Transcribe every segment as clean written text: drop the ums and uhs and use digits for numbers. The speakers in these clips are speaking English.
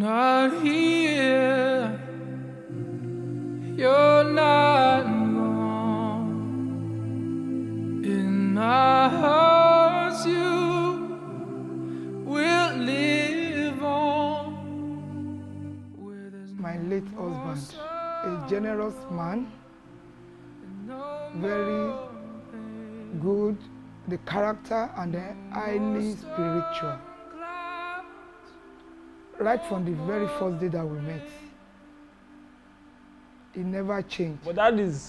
not here, you're not alone. In our hearts you will live on. My late husband, a generous man, very good, the character and highly spiritual. Right from the very first day that we met, he never changed. But that is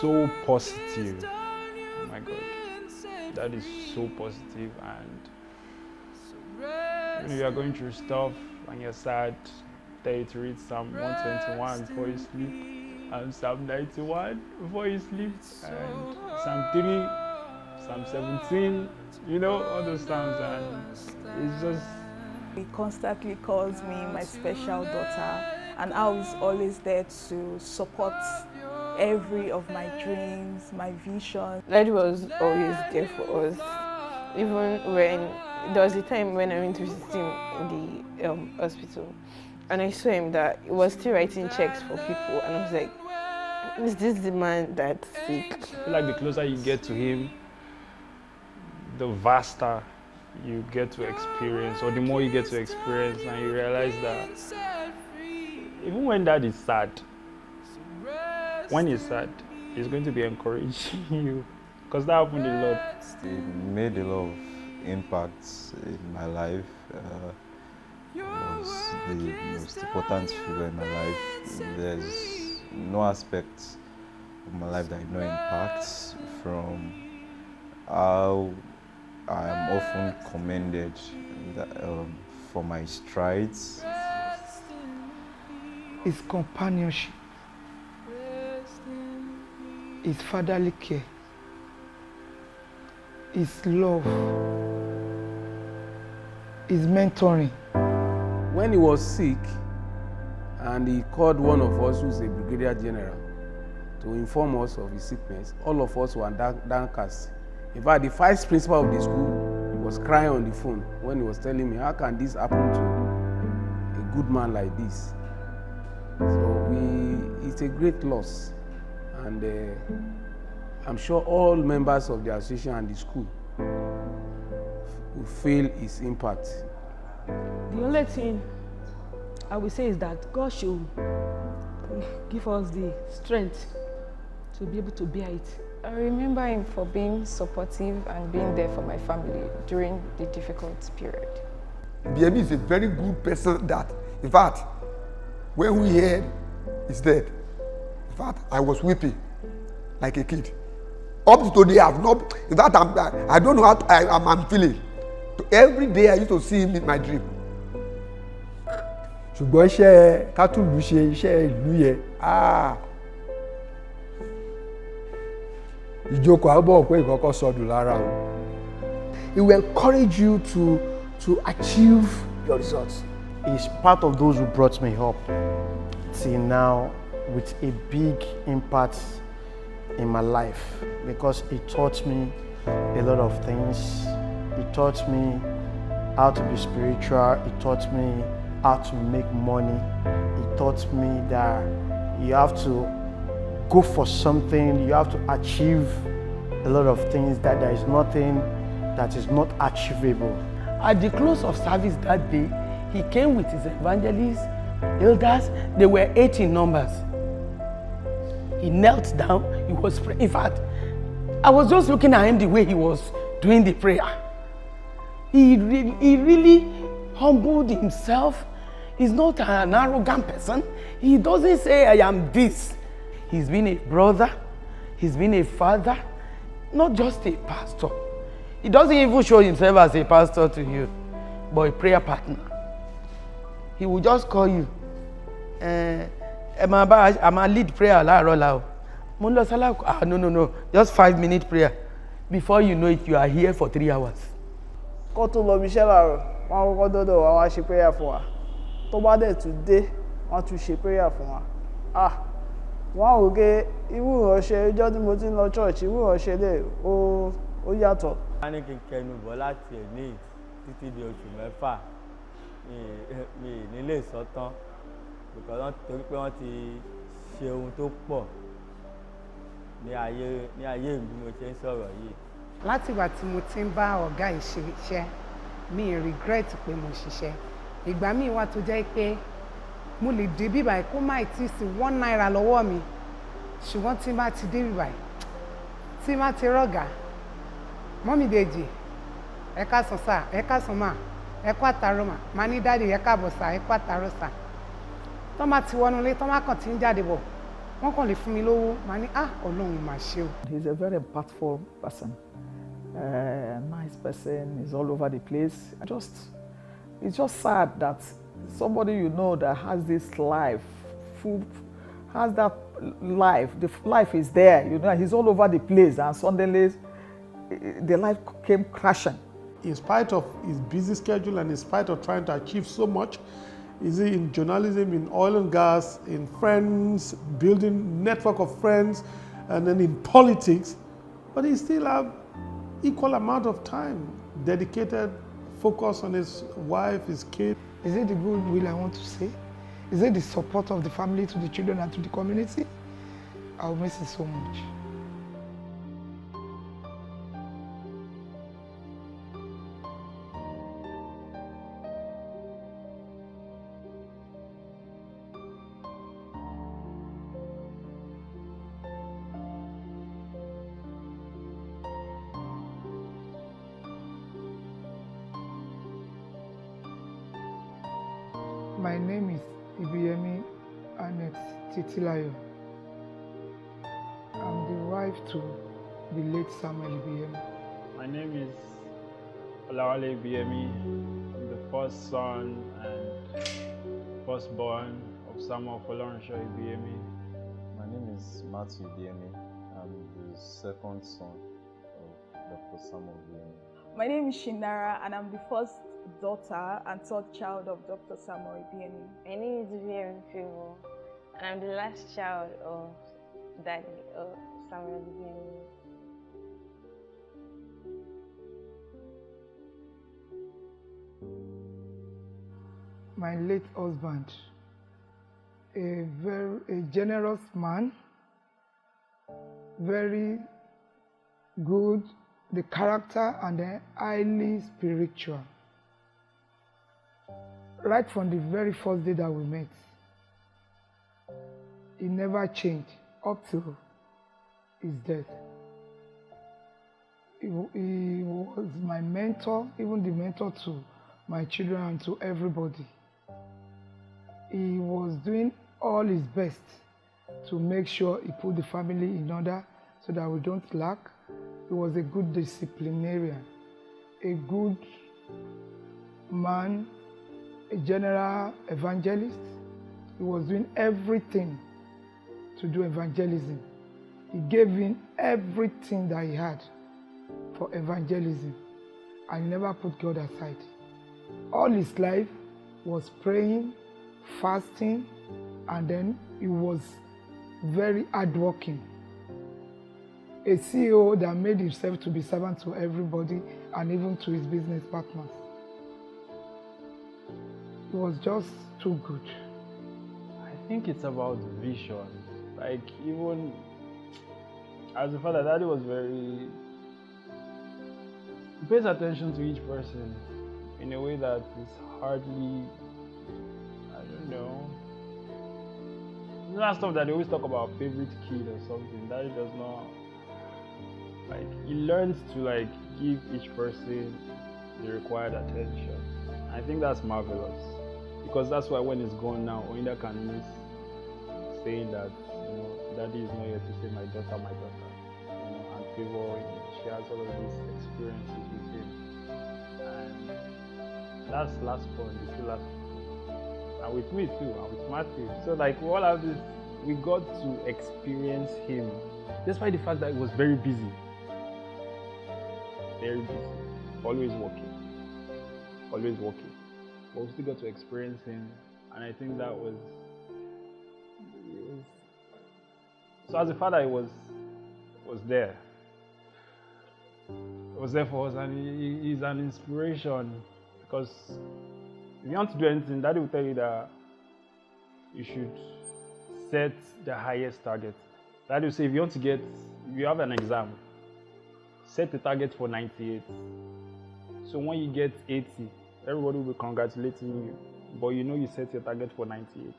so positive. Oh my God. That is so positive, and when you are going through stuff and you're sad, tell you to read Psalm 121 before you sleep, and Psalm 91 before you sleep, and Psalm 3, Psalm 17, you know, all those Psalms, and it's just... He constantly calls me my special daughter, and I was always there to support every of my dreams, my vision. Daddy was always there for us. Even when there was a time when I went to visit him in the hospital, and I saw him that he was still writing checks for people, and I was like, is this the man that's sick? I feel like the closer you get to him, the vaster you get to experience, or the more you get to experience, and you realize that even when Dad is sad, when he's sad, he's going to be encouraging you, because that happened a lot. He made a lot of impacts in my life. He was the most important figure in my life. There's no aspect of my life that I know impacts, from how I am often commended for my strides. His companionship, his fatherly care, his love, his mentoring. When he was sick, and he called one of us who's a brigadier general to inform us of his sickness, all of us were downcast. In fact, the vice principal of the school was crying on the phone when he was telling me, how can this happen to a good man like this? So it's a great loss, and I'm sure all members of the association and the school will feel its impact. The only thing I will say is that God should give us the strength to be able to bear it. I remember him for being supportive and being there for my family during the difficult period. BME is a very good person that, in fact, when we heard he's dead, in fact, I was weeping like a kid. Up to today, I've not, in fact, I don't know how I'm feeling. Every day I used to see him in my dream. ṣùgbọ́n iṣẹ́ kátùlù ṣe iṣẹ́ ìlú yẹn ìjókòó àbọ̀ pé ìkọ́kọ́ sọdù lára o. He will encourage you to achieve your results. He's part of those who brought me up till now with a big impact in my life, because he taught me a lot of things. He taught me how to be spiritual. He taught me how to make money. He taught me that you have to go for something, you have to achieve a lot of things, that there is nothing that is not achievable. At the close of service that day, he came with his evangelists, elders. They were 8 in numbers. He knelt down, he was praying. In fact, I was just looking at him the way he was doing the prayer. He really humbled himself. He's not an arrogant person. He doesn't say, I am this. He's been a brother. He's been a father, not just a pastor. He doesn't even show himself as a pastor to you, but a prayer partner. He will just call you. I'm a lead prayer. No, just 5-minute prayer. Before you know it, you are here for 3 hours. Kó tó lọ bí iṣẹ́ láàárọ̀, wọ́n kọ́kọ́ dọ́dọ̀ wa wá ṣe prayer fún wa. Tó bá dẹ̀ tún dé, wọ́n tún ṣe prayer fún wa. Wọ́n wò pé irú ìránṣẹ́ ọjọ́ tí mo ti ń lọ church, irú ìránṣẹ́ dẹ̀ ó yàtọ̀. Wọ́n ní kí n kẹnu bọ̀ láti ẹ̀ní títí di oṣù 6. Mi ní lè sọ tán because torí pé wọ́n ti ṣe ohun tó pọ̀ ní ayé ìlú mo ṣe ń sọ̀rọ̀ yìí. Látìgbà tí mo ti ń bá ọ̀gá yìí ṣiṣẹ́ mi regret pé mo ṣiṣẹ́. Ìgbà míì wà tó jẹ́ pé mo lè dé bí báyìí kó má tí sí 1 naira lọ́wọ́ mi, ṣùgbọ́n tí n bá ti dé bí báyìí tí n bá ti rọ̀gà mọ́mì Dèjì ẹ káàsán sà, ẹ káàsán mà, ẹ kú àtàrọ̀ mà, máa ní dáàdì ẹ káàbọ̀ sà, ẹ kú àtàrọ̀ sà. Tọ́ máa ti wọnú ilé, tọ́ máa kàn ti ń jáde bọ̀, wọ́n kàn lè fún mi lówó, máa ní Ọlọ́run mà ṣe o. He's a very impactful person, nice person, he's all over the place. It's just sad that somebody you know that has this life, has that life, the life is there, you know, he's all over the place, and suddenly the life came crashing. In spite of his busy schedule and in spite of trying to achieve so much, is he in journalism, in oil and gas, in friends, building network of friends, and then in politics, but he still have equal amount of time dedicated, focus on his wife, his kid. Is it the goodwill I want to say? Is it the support of the family to the children and to the community? I'll miss it so much. My name is Ibiyemi Annex Titilayo. I'm the wife to the late Samuel Ibiyemi. My name is Olawale Ibiyemi. I'm the first son and firstborn of Samuel Folorunsho Ibiyemi. My name is Matthew Ibiyemi. I'm the second son of Dr. Samuel Ibiyemi. My name is Shinara and I'm the first daughter and third child of Dr. Samuel Ibiyemi. My name is Vivian Favor and I'm the last child of Daddy of Samuel Ibiyemi. My late husband, a generous man, very good, the character, and then highly spiritual. Right from the very first day that we met, he never changed up to his death. He was my mentor, even the mentor to my children and to everybody. He was doing all his best to make sure he put the family in order so that we don't lack. He was a good disciplinarian, a good man, a general evangelist. He was doing everything to do evangelism. He gave in everything that he had for evangelism and never put God aside. All his life was praying, fasting, and then he was very hardworking. A CEO that made himself to be servant to everybody and even to his business partners. It was just too good. I think it's about vision. Like, even as a father, Daddy was very... He pays attention to each person in a way that is hardly, I don't know. It's not stuff that they always talk about favorite kid or something. Daddy does not. Like, he learns to like give each person the required attention. I think that's marvelous. Because that's why when it's gone now, Oinda can miss saying that, you know, Daddy is not here to say my daughter, you know, and Favor, she has all of these experiences with him. And that's last point, it's still last point. And with me too, and with Matthew. So like, all of this, we got to experience him, despite the fact that he was very busy. Very busy, always working. But we still got to experience him, and I think that was so as a father, he was there. He was there for us, and he's an inspiration because If you want to do anything, Daddy will tell you that you should set the highest target. Daddy will say, if you have an exam, set the target for 98. So when you get 80, everybody will be congratulating you, but you know you set your target for 98.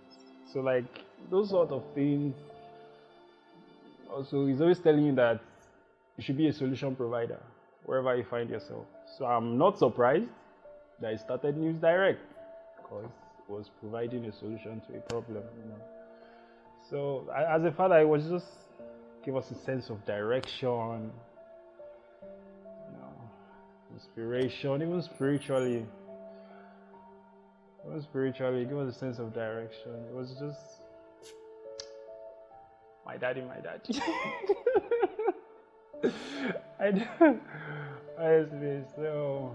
So like those sort of things. Also, he's always telling you that you should be a solution provider wherever you find yourself. So I'm not surprised that he started News Direct because it was providing a solution to a problem. So as a father, it was just give us a sense of direction, inspiration, even spiritually. Give us a sense of direction. It was just my daddy. Honestly, so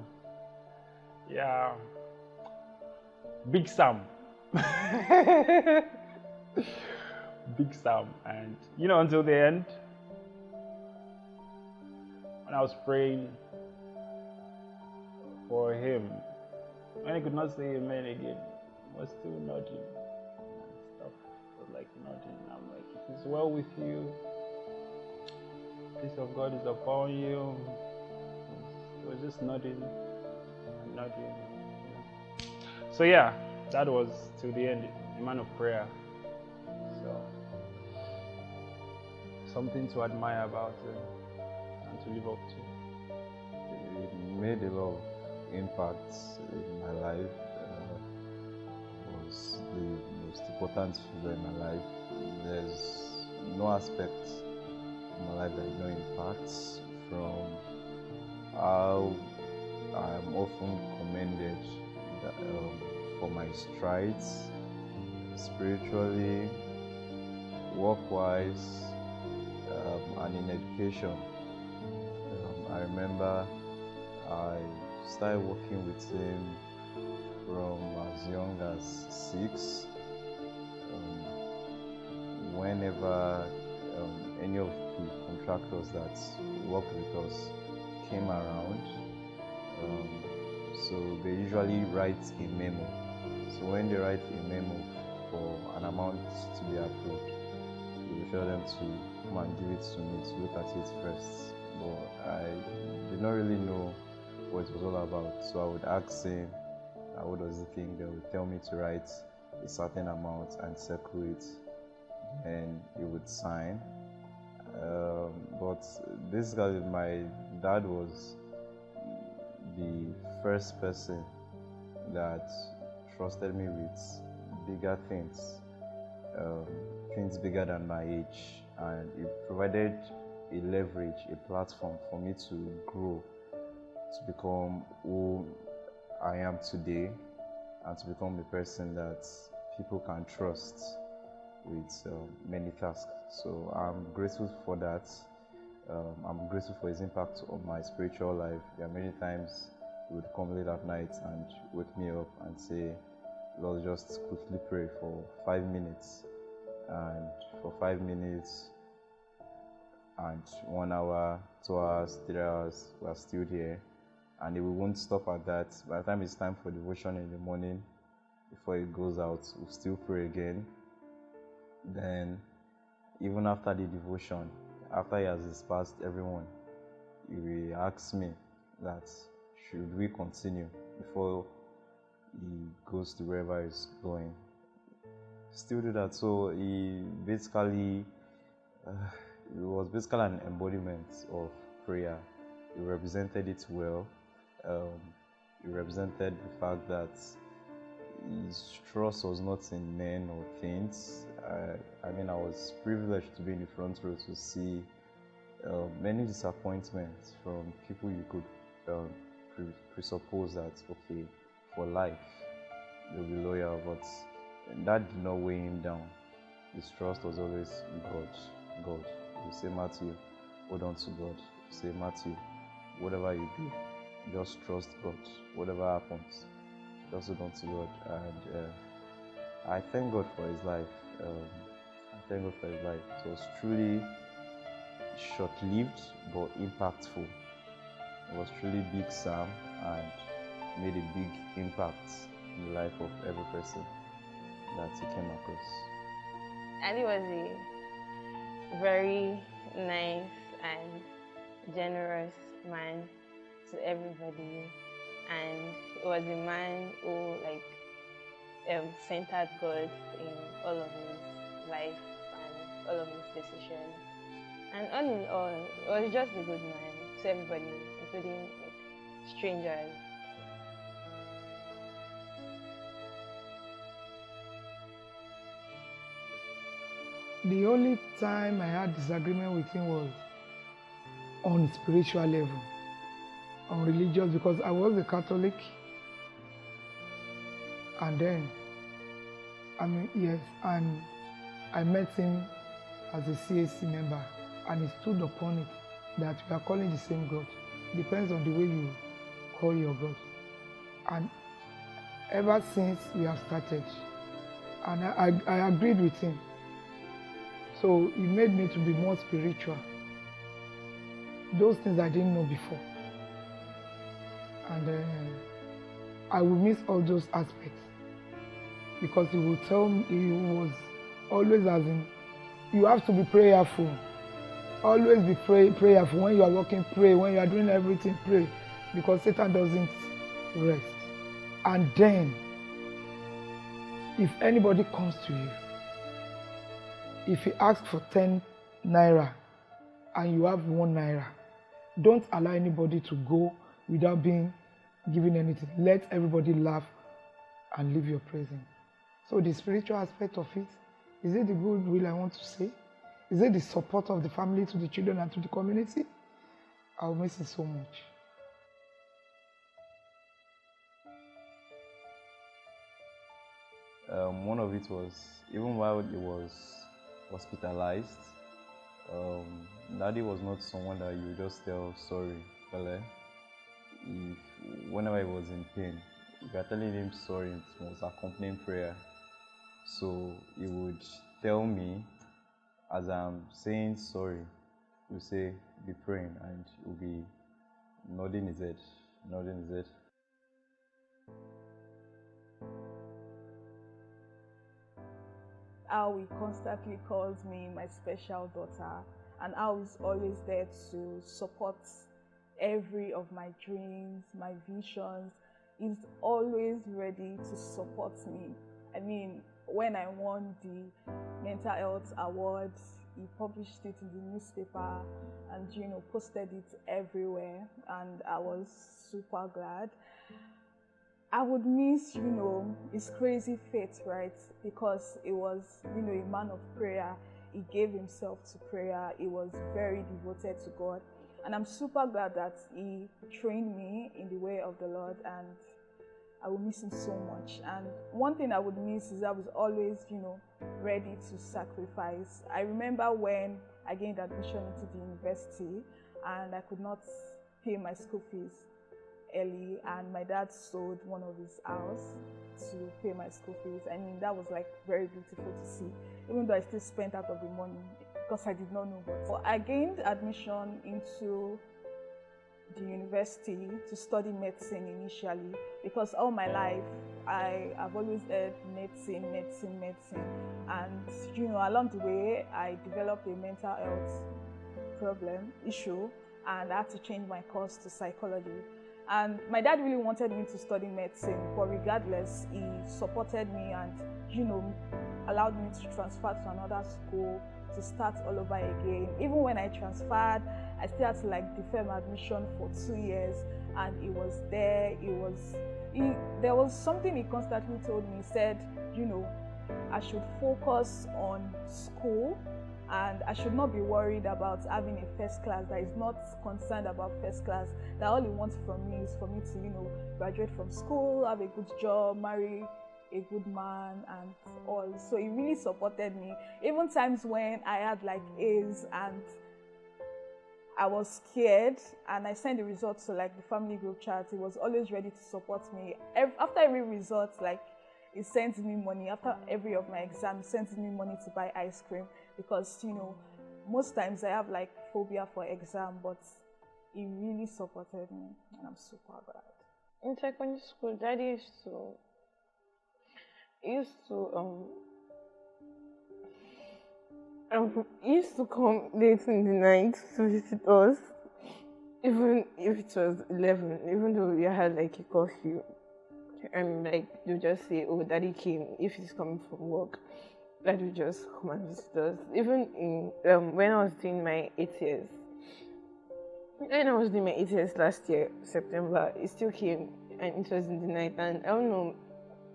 yeah, Big Sam. Big Sam. And until the end, when I was praying for him, when he could not say amen again, I was still nodding and stuff. I was like nodding. I'm like, if it's well with you, peace of God is upon you. I was just nodding and nodding. So yeah, that was till the end, a man of prayer. So something to admire about him and to live up to. It made a lot of impacts in my life. Was the most important figure in my life. There's no aspect in my life that no impacts, from how I'm often commended for my strides spiritually, work-wise, and in education. I remember I started working with him from as young as 6. Whenever any of the contractors that worked with us came around, so they usually write a memo. So when they write a memo for an amount to be approved, we will tell them to come and give it to me to look at it first. But I did not really know what it was all about, so I would ask him, what does he think? They would tell me to write a certain amount and circle it, and he would sign. But basically, my dad was the first person that trusted me with bigger things, things bigger than my age, and it provided a leverage, a platform for me to grow, to become who I am today, and to become the person that people can trust with many tasks. So I'm grateful for that. I'm grateful for his impact on my spiritual life. There are many times he would come late at night and wake me up and say, Lord, just quickly pray for 5 minutes. And for 5 minutes and 1 hour, 2 hours, 3 hours, we're still here. And we won't stop at that. By the time it's time for devotion in the morning, before it goes out, we'll still pray again. Then, even after the devotion, after he has dispersed everyone, he will ask me that should we continue before he goes to wherever he's going. Still do that. So he basically, it was basically an embodiment of prayer. He represented it well. He represented the fact that his trust was not in men or things. I was privileged to be in the front row to see many disappointments from people you could presuppose that, okay, for life, they'll be loyal, but that did not weigh him down. His trust was always God. You say, Matthew, hold on to God. You say, Matthew, whatever you do, just trust God. Whatever happens, just hold on to God. And I thank God for his life. It was truly short-lived but impactful. It was truly Big Sam and made a big impact in the life of every person that he came across. Ali was a very nice and generous man to everybody, and he was a man who centered God in all of his life and all of his decisions. And all in all, he was just a good man to everybody, including strangers. The only time I had disagreement with him was on spiritual level, on religious, because I was a Catholic, and then, and I met him as a CAC member, and he stood upon it that we are calling the same God. Depends on the way you call your God. And ever since we have started, and I agreed with him. So it made me to be more spiritual. Those things I didn't know before. And I will miss all those aspects. Because he would tell me, he was always as in, you have to be prayerful. Always be prayerful. When you are working, pray. When you are doing everything, pray. Because Satan doesn't rest. And then, if anybody comes to you, if he asks for 10 naira and you have 1 naira, don't allow anybody to go without being given anything. Let everybody laugh and leave your presence. So the spiritual aspect of it, is it the goodwill I want to say? Is it the support of the family to the children and to the community? I'll miss it so much. One of it was, even while he was hospitalized, Daddy was not someone that you just tell sorry, Pele. Whenever he was in pain, if you are telling him sorry, it was accompanying prayer. So he would tell me, as I'm saying sorry, he would say, be praying, and he would be nodding his head. How he constantly calls me my special daughter, and how he's always there to support every of my dreams, my visions. He's always ready to support me. I mean, when I won the mental health awards, he published it in the newspaper and posted it everywhere, and I was super glad. I would miss, his crazy faith, right? Because he was, a man of prayer. He gave himself to prayer. He was very devoted to God. And I'm super glad that he trained me in the way of the Lord, and I will miss him so much. And one thing I would miss is I was always, ready to sacrifice. I remember when I gained admission into the university and I could not pay my school fees early, and my dad sold one of his house to pay my school fees. I mean, that was very beautiful to see, even though I still spent out of the money because I did not know. But I gained admission into the university to study medicine initially, because all my life I've always heard medicine, and along the way I developed a mental health issue, and I had to change my course to psychology. And my dad really wanted me to study medicine, but regardless, he supported me and, allowed me to transfer to another school to start all over again. Even when I transferred, I still had to defer my admission for 2 years, and he was there. There was something he constantly told me. He said, I should focus on school, and I should not be worried about having a first class, that is not concerned about first class, that all he wants from me is for me to, graduate from school, have a good job, marry a good man and all. So he really supported me. Even times when I had A's and I was scared and I sent the results to the family group chat, he was always ready to support me. After every result, he sends me money. After every of my exams, he sends me money to buy ice cream, because most times I have phobia for exam, but he really supported me, and I'm super glad. In secondary school, Daddy used to he used to come late in the night to visit us, even if it was 11, even though we had like a curfew. And like you just say, oh, daddy came if he's coming from work. Daddy would just come and visit us. Even in when I was doing my 8 years. When I was doing my 8 years last year, September, it still came and it was in the night. And I don't know,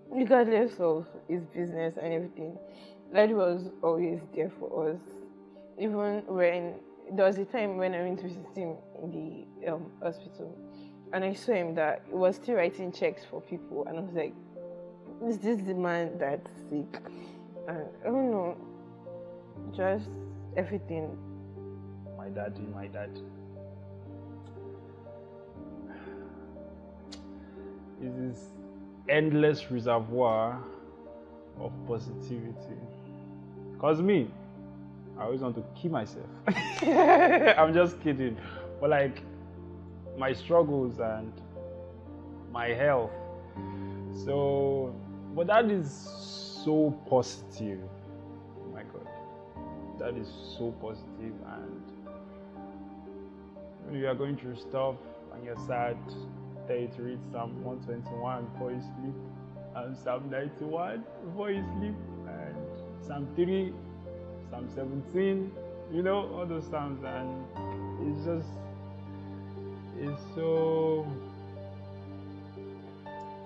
regardless of his business and everything, Daddy was always there for us. Even when there was a time when I went to visit him in the hospital, and I saw him that he was still writing checks for people, and I was like, is this the man that's sick? And I don't know, just everything. My dad. Is this endless reservoir of positivity. Cause me, I always want to kill myself. I'm just kidding. But like my struggles and my health. So, but that is so positive. Oh my God, that is so positive. And when you are going through stuff and you're sad, tell you to read Psalm 121 before you sleep, and Psalm 91 before you sleep, and Psalm 3, Psalm 17, you know, all those Psalms. And it's so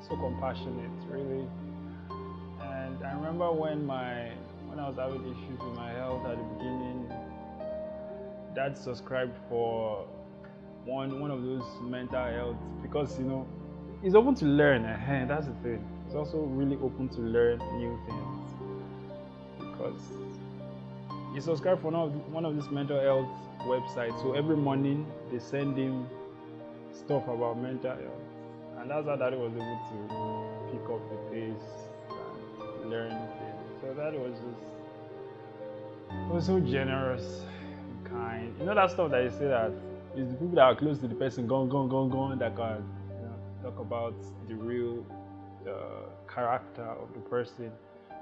compassionate, really. And I remember when I was having issues with my health at the beginning, Dad subscribed for one of those mental health, because you know he's open to learn. That's the thing. He's also really open to learn new things, because he subscribed for one of these mental health websites. So every morning they send him stuff about mental health, and that's how Daddy was able to pick up the pace and learn things. So that was so generous and kind. You know that stuff that you say that it's the people that are close to the person gone that can, you know, talk about the real character of the person.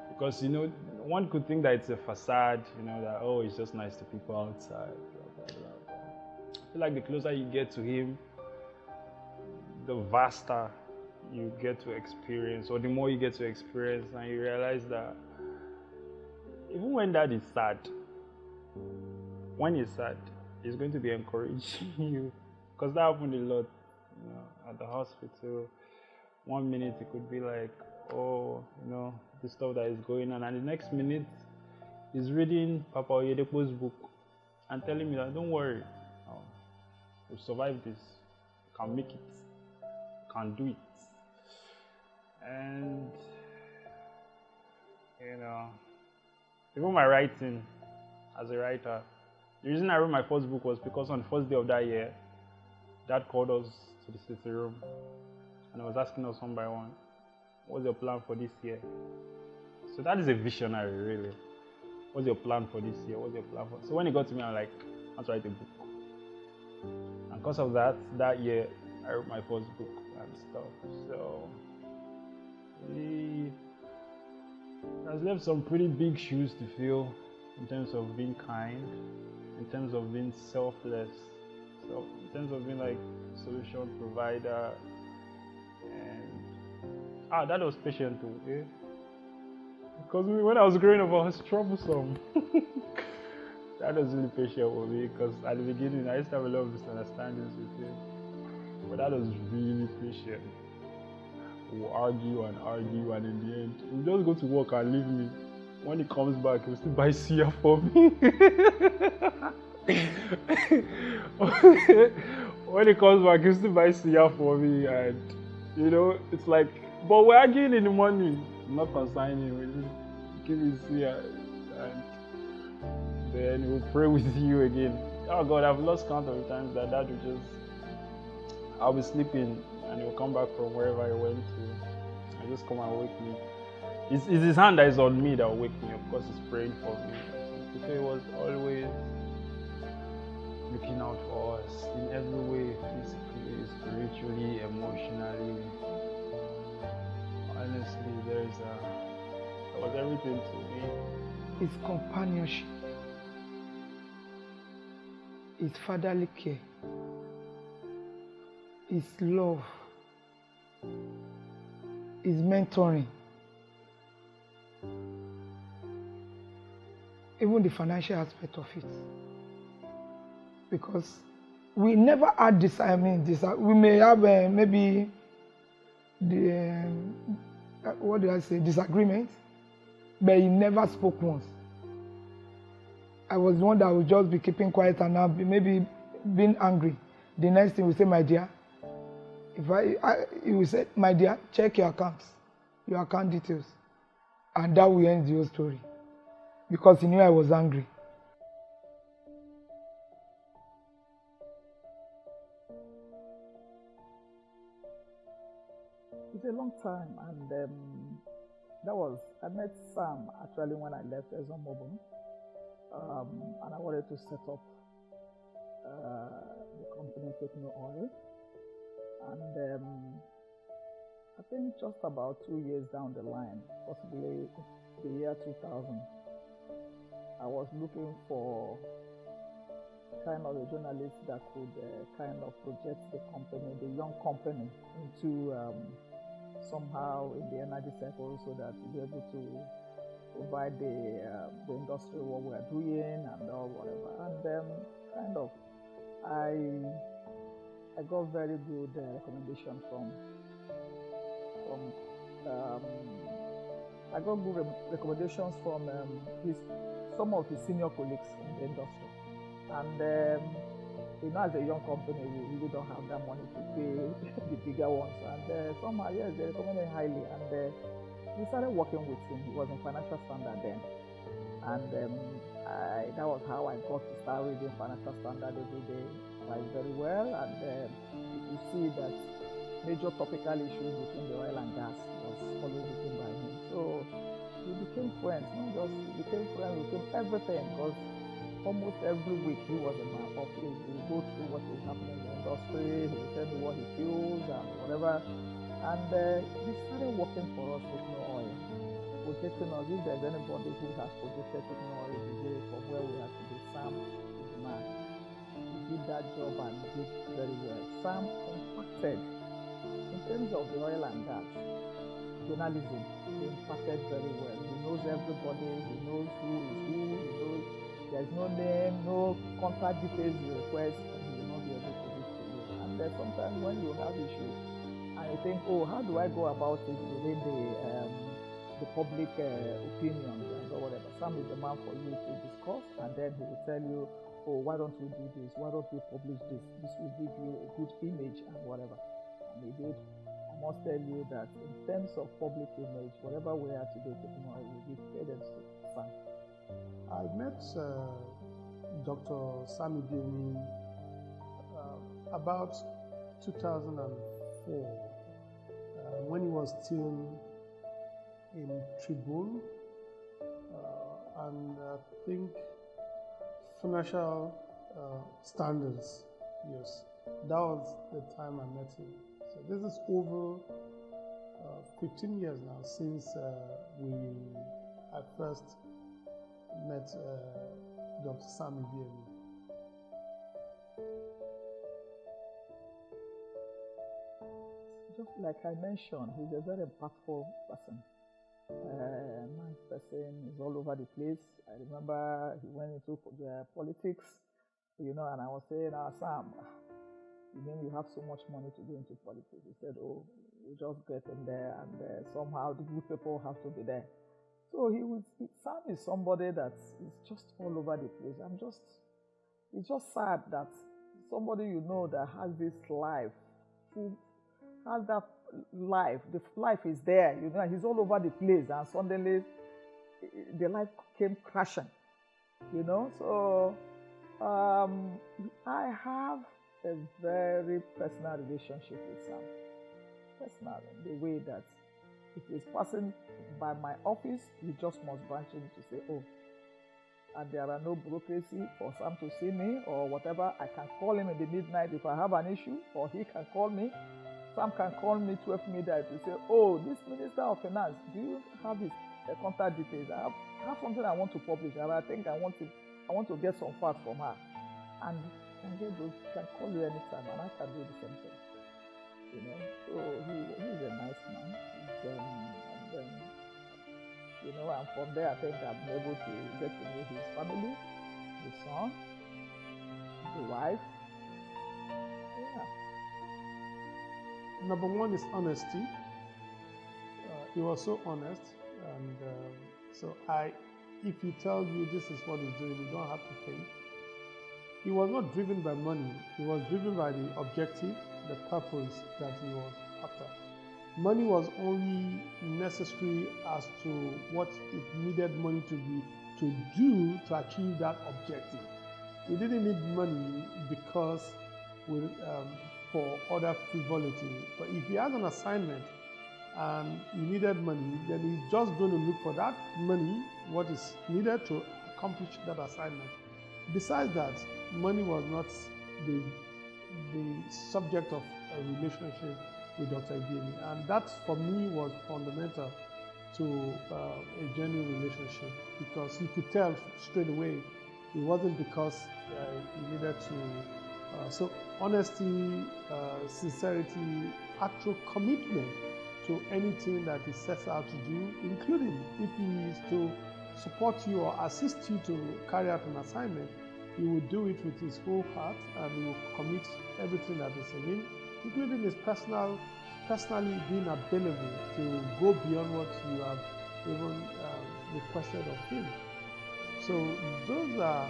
Because, you know, one could think that it's a facade, you know, that, oh, it's just nice to people outside, blah, blah, blah. I feel like the closer you get to him, the vaster you get to experience, or the more you get to experience, and you realize that even when Dad is sad, when he's sad, he's going to be encouraging you, because that happened a lot, you know, at the hospital. 1 minute it could be like, oh, you know, the stuff that is going on, and the next minute he's reading Papa Oyedepo's book and telling me that, don't worry, we'll survive this, you can make it, you can do it. And you know, even my writing as a writer, the reason I wrote my first book was because on the first day of that year, Dad called us to the sitting room and I was asking us one by one, what's your plan for this year? So that is a visionary, really. What's your plan for this year? What's your plan for? So when he got to me, I'm like, I want to write a book. And because of that, that year, I wrote my first book and stuff. So he has left some pretty big shoes to fill in terms of being kind, in terms of being selfless, so in terms of being like solution provider. And that was patient too, eh? Because when I was growing up, I was troublesome. That was really patient with me, because at the beginning I used to have a lot of misunderstandings with him. But that was really patient. We'll argue, and in the end, he'll just go to work and leave me. When he comes back, he'll still buy suya for me. When he comes back, he'll still buy suya for me, and you know, it's like, but we're arguing in the morning. I'm not consigning him, we just give him suya, and then we'll pray with you again. Oh God, I've lost count of the times that Dad would just, I'll be sleeping and he'll come back from wherever he went to and just come and wake me. It's his hand that is on me that will wake me. Of course, he's praying for me. So he was always looking out for us in every way, physically, spiritually, emotionally. Honestly, everything to me. His companionship, his fatherly care, his love, his mentoring, even the financial aspect of it. Because we never had this, we may have maybe the, what do I say, disagreement, but he never spoke once. I was the one that would just be keeping quiet and now maybe being angry. The next thing we say, my dear, he will say, my dear, check your accounts, your account details. And that will end the whole story. Because he knew I was angry. It's a long time, and I met Sam actually when I left ExxonMobil, and I wanted to set up the company Techno Oil, and I think just about 2 years down the line, possibly the year 2000, I was looking for kind of a journalist that could kind of project the company, the young company, into somehow in the energy sector, so that to be able to provide the industry what we are doing and all whatever. And I got very good recommendation from I got good recommendations from some of his senior colleagues in the industry. And as a young company, we really don't have that money to pay the bigger ones. And somehow, yes, they recommended highly. And we started working with him. He was in Financial Standard then. And that was how I got to start reading Financial Standard every day, like very well. And you see that major topical issues between the oil and gas was always written by him. So we became friends, not just we became friends, we became everything, because almost every week he was in my office. We would go through what is happening in the industry, he would tell me what he feels and whatever. And he started working for us with Techno Oil, projecting us. If there's anybody who has projected Techno Oil today from where we are today, Sam is the man. He did that job and did very well. Sam impacted, in terms of the oil and gas, journalism, he impacted very well. He knows everybody, he knows who is who, he knows there's no name, no contact details you request, and he will not be able to reach to you. And then sometimes when you have issues, and you think, oh, how do I go about it within the public opinion or whatever, Sam is the man for you to discuss, and then he will tell you, oh, why don't you do this? Why don't you publish this? This will give you a good image and whatever. And he did. I must tell you that in terms of public image, whatever we are today, we give credence to Sam. I met Dr. Sami Demi about 2004 when he was still in Tribune, and I think Financial Standards, yes, that was the time I met him. So this is over 15 years now since I first met Dr. Sami Demi. Just like I mentioned, he's a very impactful person. Nice person, he's all over the place. I remember he went into politics, and I was saying, Sam, you mean you have so much money to go into politics? He said, oh, you just get in there, and somehow the good people have to be there. So Sam is somebody that is just all over the place. It's just sad that somebody that has this life, who has that life, the life is there, he's all over the place, and suddenly the life came crashing, So I have a very personal relationship with Sam. Personal, in the way that if he's passing by my office, he just must branch in to say, oh, and there are no bureaucracy for Sam to see me or whatever. I can call him in the midnight if I have an issue, or he can call me. Sam can call me 12 midnight to say, oh, this Minister of Finance, do you have his contact details. I have something I want to publish, and I think I want to get some facts from her, and can get those. Can call you anytime, and I can do the same thing. You know, so he's a nice man. And then, you know, and from there I think I'm able to get to know his family, his son, the wife. Yeah. Number one is honesty. He was so honest, and so if he tells you this is what he's doing, you don't have to think. He was not driven by money. He was driven by the objective, the purpose that he was after. Money was only necessary as to what it needed money to do to achieve that objective. He didn't need money because for other frivolity. But if he has an assignment and he needed money, then he's just going to look for that money, what is needed to accomplish that assignment. Besides that, money was not the subject of a relationship with Dr. Ibiemi, and that for me was fundamental to a genuine relationship, because you could tell straight away it wasn't because he needed to. So honesty, sincerity, actual commitment to anything that he sets out to do, including if he is to support you or assist you to carry out an assignment, he will do it with his whole heart, and he will commit everything that is in him, including his personally being available to go beyond what you have even requested of him. So those are,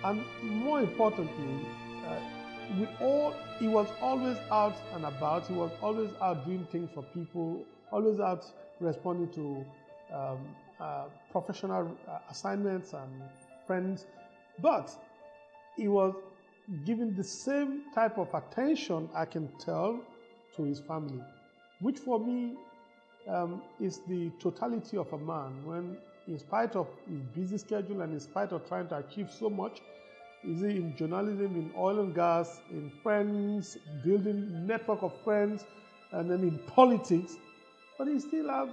and more importantly, he was always out and about. He was always out doing things for people, always out responding to professional assignments and friends. But he was giving the same type of attention, I can tell, to his family, which for me is the totality of a man when, in spite of his busy schedule and in spite of trying to achieve so much, is he in journalism, in oil and gas, in friends, building network of friends, and then in politics, but he still have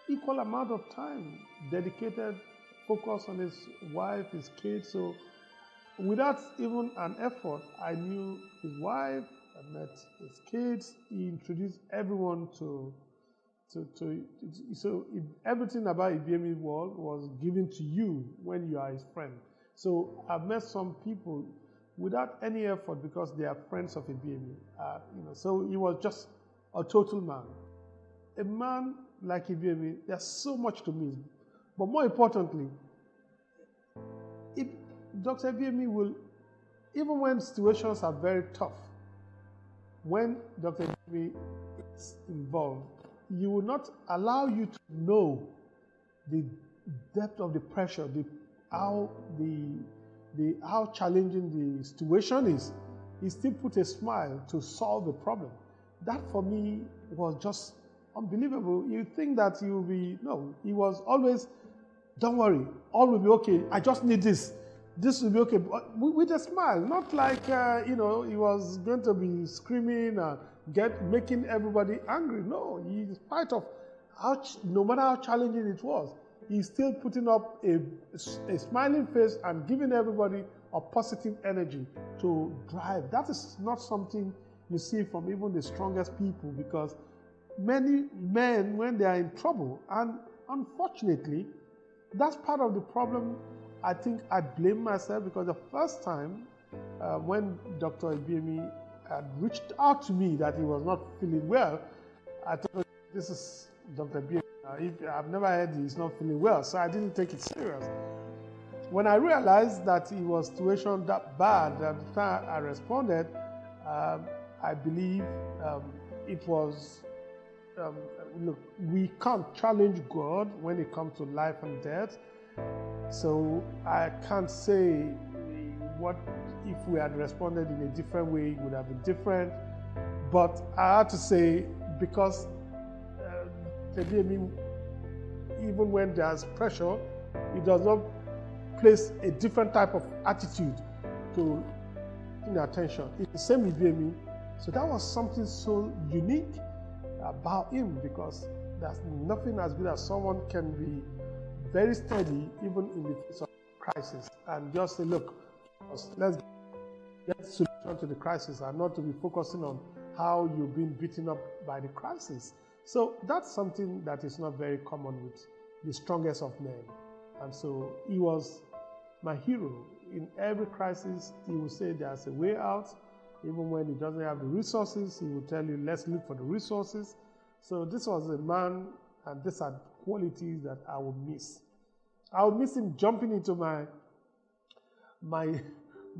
equal amount of time dedicated, focus on his wife, his kids. So without even an effort, I knew his wife, I met his kids, he introduced everyone so everything about Ibiemi world was given to you when you are his friend. So I've met some people without any effort because they are friends of Ibiemi. So he was just a total man. A man like Ibiemi, there's so much to miss. But more importantly, Dr. Ibiemi will, even when situations are very tough, when Dr. Ibiemi is involved, he will not allow you to know the depth of the pressure, how challenging the situation is. He still put a smile to solve the problem. That for me was just unbelievable. You think that he will be, no, he was always, don't worry, all will be okay. I just need this. This will be okay, but with a smile, not like, he was going to be screaming and making everybody angry. No, in spite of no matter how challenging it was, he's still putting up a smiling face and giving everybody a positive energy to drive. That is not something you see from even the strongest people, because many men, when they are in trouble, and unfortunately, that's part of the problem. I think I blame myself, because the first time when Dr. Ibiemi had reached out to me that he was not feeling well, I thought, this is Dr. Ibiemi. I've never heard he's not feeling well, so I didn't take it serious. When I realized that it was situation that bad, at the time I responded, I believe it was, look, we can't challenge God when it comes to life and death. So I can't say what if we had responded in a different way, it would have been different. But I had to say, because even when there's pressure, it does not place a different type of attitude to attention. It's the same with Ibiemi. So that was something so unique about him, because There's nothing as good as someone can be very steady even in the face of crisis and just say, look, let's get a solution to the crisis and not to be focusing on how you've been beaten up by the crisis. So that's something that is not very common with the strongest of men. And so he was my hero. In every crisis, he would say there's a way out. Even when he doesn't have the resources, he will tell you, let's look for the resources. So this was a man, and these are qualities that I will miss. I will miss him jumping into my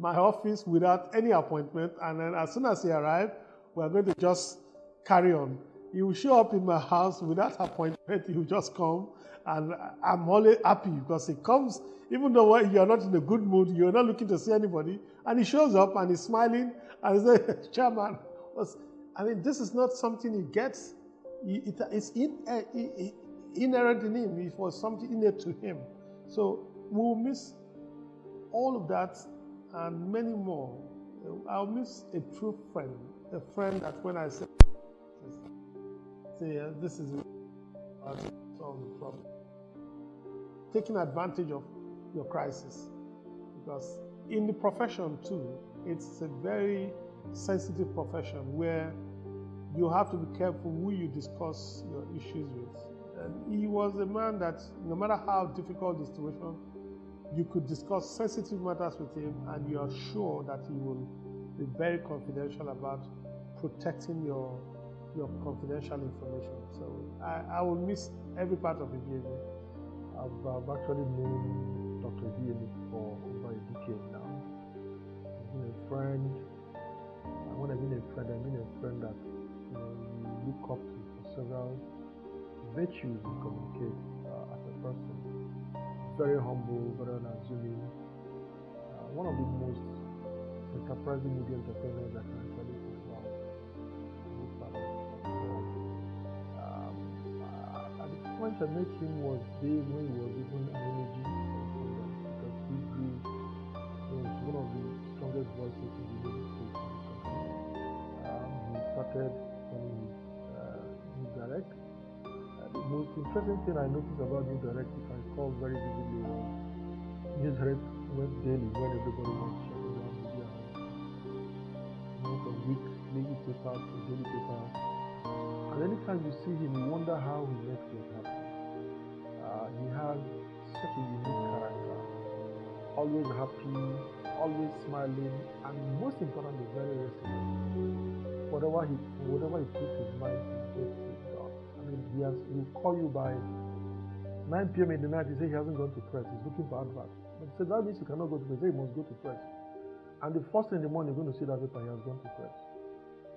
office without any appointment, and then as soon as he arrived, we're going to just carry on. He will show up in my house without appointment. He will just come, and I'm always happy because he comes, even though you're not in a good mood, you're not looking to see anybody, and he shows up and he's smiling and he says, Chairman, this is not something he gets. It's inherent in him. It was something innate to him. So we'll miss all of that and many more. I'll miss a true friend, a friend that when I say this is how to solve the problem. Taking advantage of your crisis. Because in the profession too, it's a very sensitive profession where you have to be careful who you discuss your issues with. And he was a man that no matter how difficult the situation, you could discuss sensitive matters with him and you are sure that he will be very confidential about protecting your confidential information. So I will miss every part of Ebieme. I've actually known Dr. Ebieme for over a decade now. He's been a friend. When I mean a friend, I mean a friend that you look up to for several virtues you communicate as a person. Very humble, very unassuming. One of the most enterprising media entrepreneurs I can actually think about. At the point I met him was days when he was even an energy because he was one of the strongest voices in the United States. He started from News Direct. The most interesting thing I noticed about News Direct, if I recall very vividly, was News Direct went daily when everybody was shutting down media. From weekly paper to daily paper. And anytime you see him, you wonder how his network happened. He has such a unique character. Always happy, always smiling, and most importantly, very resilient. Whatever he puts his mind to, he gets it done. He will call you by 9 p.m. in the night. He says he hasn't gone to press. He's looking for advert. But he said that means you cannot go to press. He said he must go to press. And the first thing in the morning, you're going to see that paper he has gone to press.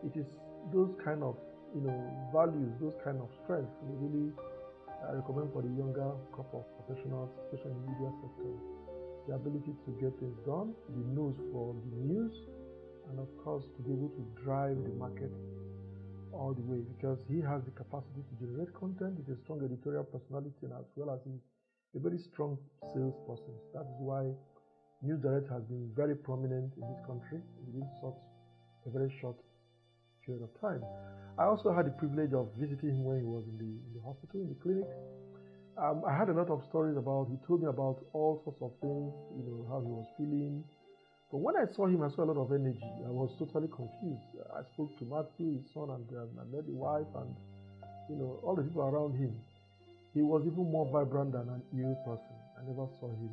It is those kind of values, those kind of strengths we really recommend for the younger crop of professionals, especially in the media sector. The ability to get things done, the nose for the news, and of course to be able to drive the market all the way, because he has the capacity to generate content with a strong editorial personality and as well as a very strong salesperson. That is why News Direct has been very prominent in this country within such a very short period of time. I also had the privilege of visiting him when he was in the hospital, in the clinic. I had a lot of stories about, he told me about all sorts of things, how he was feeling. But when I saw him, I saw a lot of energy. I was totally confused. I spoke to Matthew, his son, and I met the wife, and all the people around him. He was even more vibrant than an ill person. I never saw him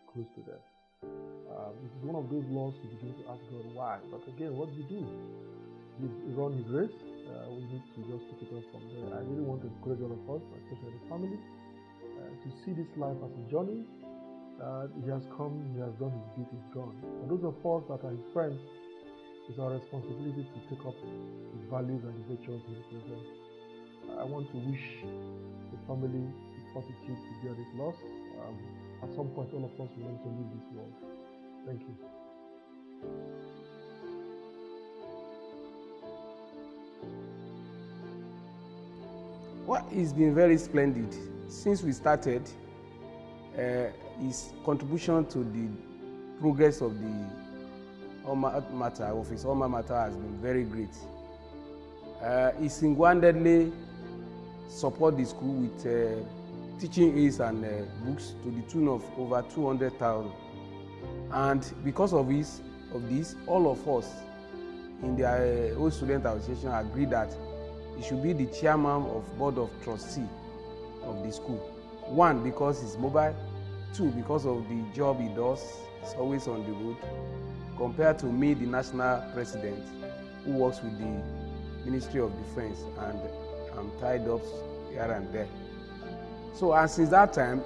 close to death. It's one of those laws you begin to ask God why. But again, what do you do? He's run his race. We need to just pick it up from there. I really want to encourage all of us, especially the family, to see this life as a journey. He has come, he has done his bit, he's gone. For those of us that are his friends, it's our responsibility to take up his values and the virtues he represents. I want to wish the family the fortitude to bear this loss. At some point, all of us will want to leave this world. Thank you. Well, it's been very splendid. Since we started, his contribution to the progress of the alma mater, of his alma mater, has been very great. He single-handedly support the school with teaching aids and books to the tune of over 200,000. And because of this, all of us in the Old Student Association agreed that he should be the chairman of board of trustee of the school. One, because he's mobile. Two, because of the job he does, he's always on the road. Compared to me, the national president, who works with the Ministry of Defense, and I'm tied up here and there. So, and since that time,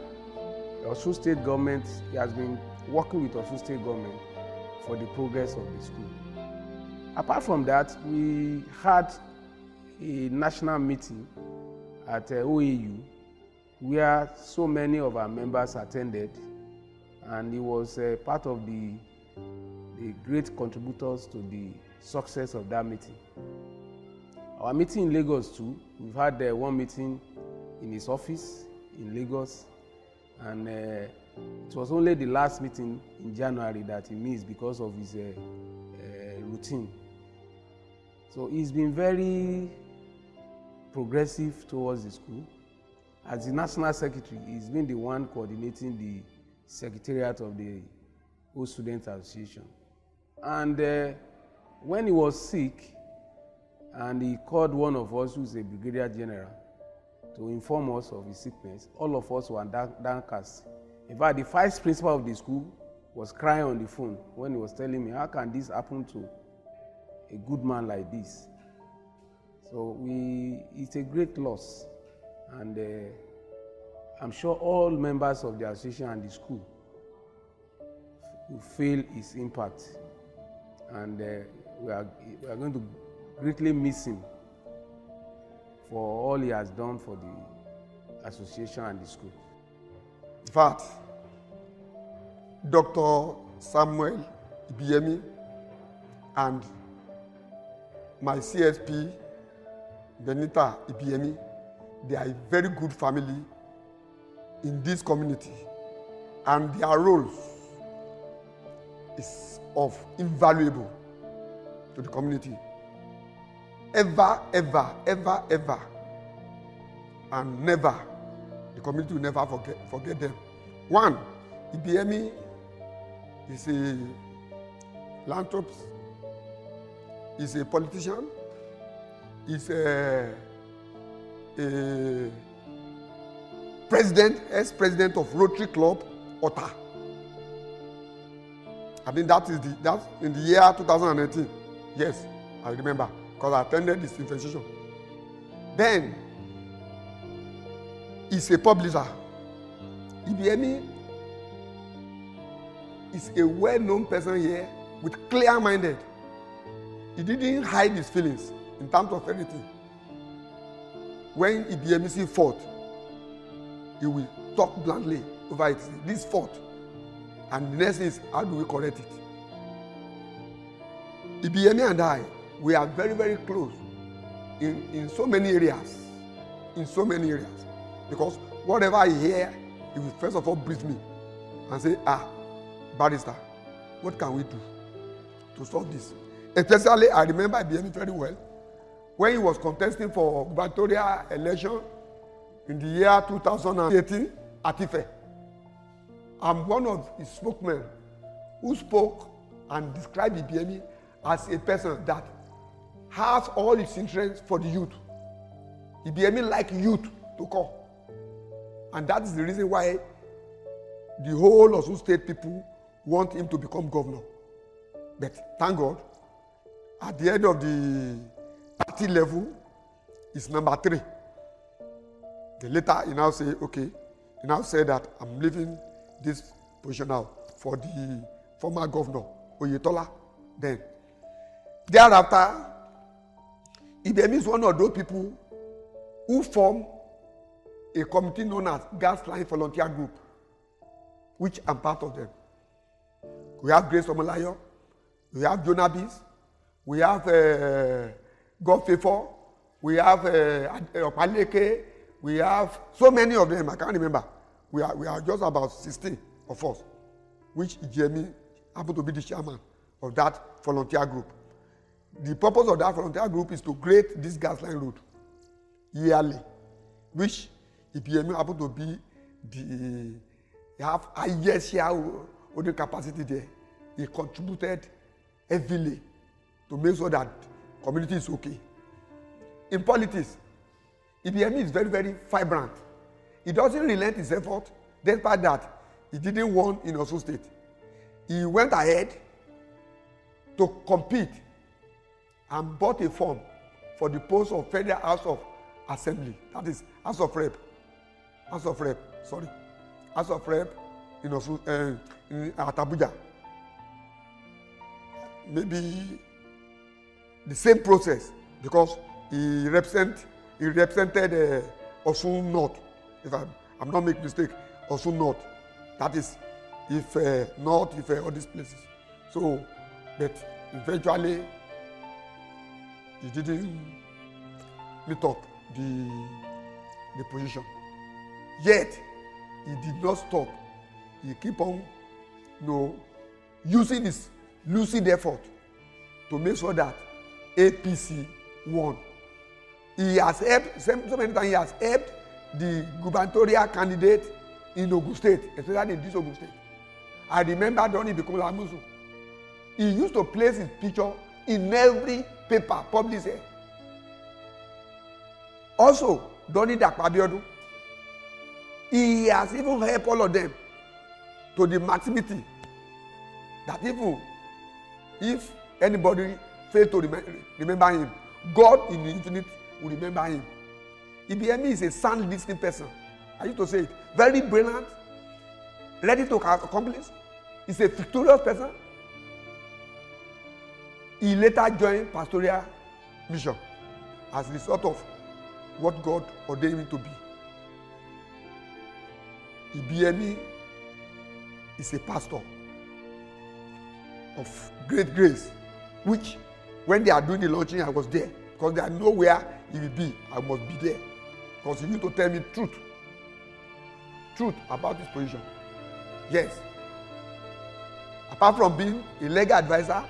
Osun State government, he has been working with Osun State government for the progress of the school. Apart from that, we had a national meeting at OAU where so many of our members attended, and he was part of the great contributors to the success of that meeting. Our meeting in Lagos too, we've had one meeting in his office in Lagos, and it was only the last meeting in January that he missed because of his routine. So he's been very progressive towards the school. As the National Secretary, he's been the one coordinating the Secretariat of the Old Student Association. And when he was sick, and he called one of us who's a Brigadier General to inform us of his sickness, all of us were downcast. In fact, the vice principal of the school was crying on the phone when he was telling me, how can this happen to a good man like this? So it's a great loss. And I'm sure all members of the association and the school will feel his impact. And we are going to greatly miss him for all he has done for the association and the school. In fact, Dr. Samuel Ibiemi and my CSP, Benita Ibiemi, they are a very good family in this community, and their roles is of invaluable to the community. Ever, and never, the community will never forget them. One, Ibiemi is a philanthropist, is a politician, is a ex-president of Rotary Club, Ota. I think that's in the year 2018. Yes, I remember, because I attended this institution. Then, he's a publisher. Ibiemi is a well-known person here with clear-minded. He didn't hide his feelings in terms of anything. When Ibiemi sees fault, he will talk bluntly over it. This fault. And the next is, how do we correct it? Ibiemi and I, we are very, very close in so many areas. In so many areas. Because whatever I hear, he will first of all brief me and say, barrister, what can we do to solve this? Especially, I remember Ibiemi very well. When he was contesting for gubernatorial election in the year 2018 at Ife, I'm one of his spokesmen who spoke and described Ibiemi as a person that has all his interests for the youth. Ibiemi likes youth to come. And that is the reason why the whole Osun State people want him to become governor. But thank God, at the end of the party level, is number 3. Then later, he now say, okay, he now said that I'm leaving this position now for the former governor, Oyetola. Then, thereafter, Ibiemi is one of those people who form a committee known as Gas Line Volunteer Group, which I'm part of them. We have Grace Omolayo, we have Jonabis, we have God Favor, we have Opaleke, we have so many of them, I can't remember. We are just about 16 of us, which Ibiemi happened to be the chairman of that volunteer group. The purpose of that volunteer group is to grade this gas line road yearly. which EPMU happened to be the have highest share of the capacity there. He contributed heavily to make sure that community is okay. In politics, EPMU is very, very vibrant. He doesn't relent his effort, despite that he didn't win in Osun State. He went ahead to compete and bought a form for the post of Federal House of Assembly, that is House of Rep in Osun, at Abuja. Maybe the same process, because he represented Osun North, if I'm not making mistake, Osun North. That is North, all these places. So, but eventually he didn't meet up the position. Yet he did not stop. He keep on, using his lucid effort to make sure that APC won. He has helped, so many times he has helped the gubernatorial candidate in Ogun State, especially in this Ogun State. I remember Donny Bikola Amusu. He used to place his picture in every paper published here. Also, Donny Dapo Abiodun, he has even helped all of them to the maximity that even if anybody failed to remember him, God in the infinite will remember him. EPMU is a sound listening person. I used to say it. Very brilliant, ready to accomplish. He's a victorious person. He later joined pastoral mission as a result of what God ordained him to be. EPMU is a pastor of great grace, which when they are doing the launching, I was there, because there are nowhere he will be. I must be there, because he used to tell me truth about his position. Yes. Apart from being a legal advisor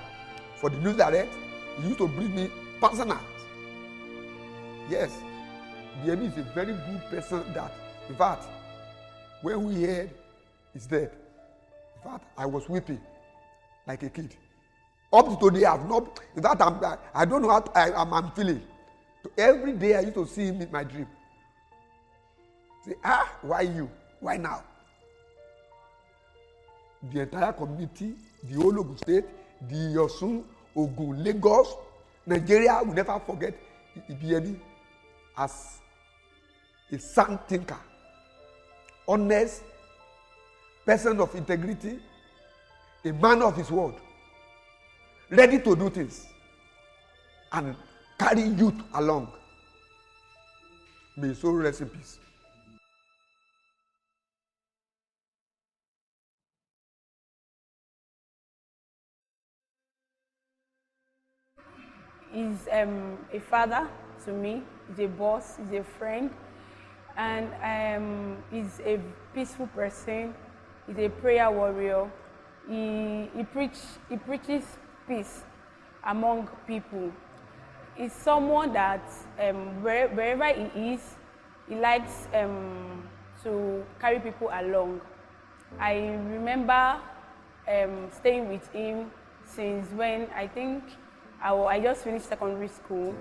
for the News Direct, he used to bring me personal. Yes. EPMU is a very good person that, in fact, when we heard he's dead, in fact, I was weeping like a kid. Up to today, I have not, in fact, I don't know how I'm feeling. Every day I used to see him in my dream. Say, why you? Why now? The entire community, the whole Ogun State, the Osun, Ogun, Lagos, Nigeria will never forget EPMU as a sound thinker, honest, person of integrity, a man of his word, ready to do things and carry youth along. May his soul rest in peace. He's a father to me, he's a boss, he's a friend, and he's a peaceful person, he's a prayer warrior. He preaches peace among people. He's someone that wherever he is, he likes to carry people along. I remember staying with him since when I think I just finished secondary school.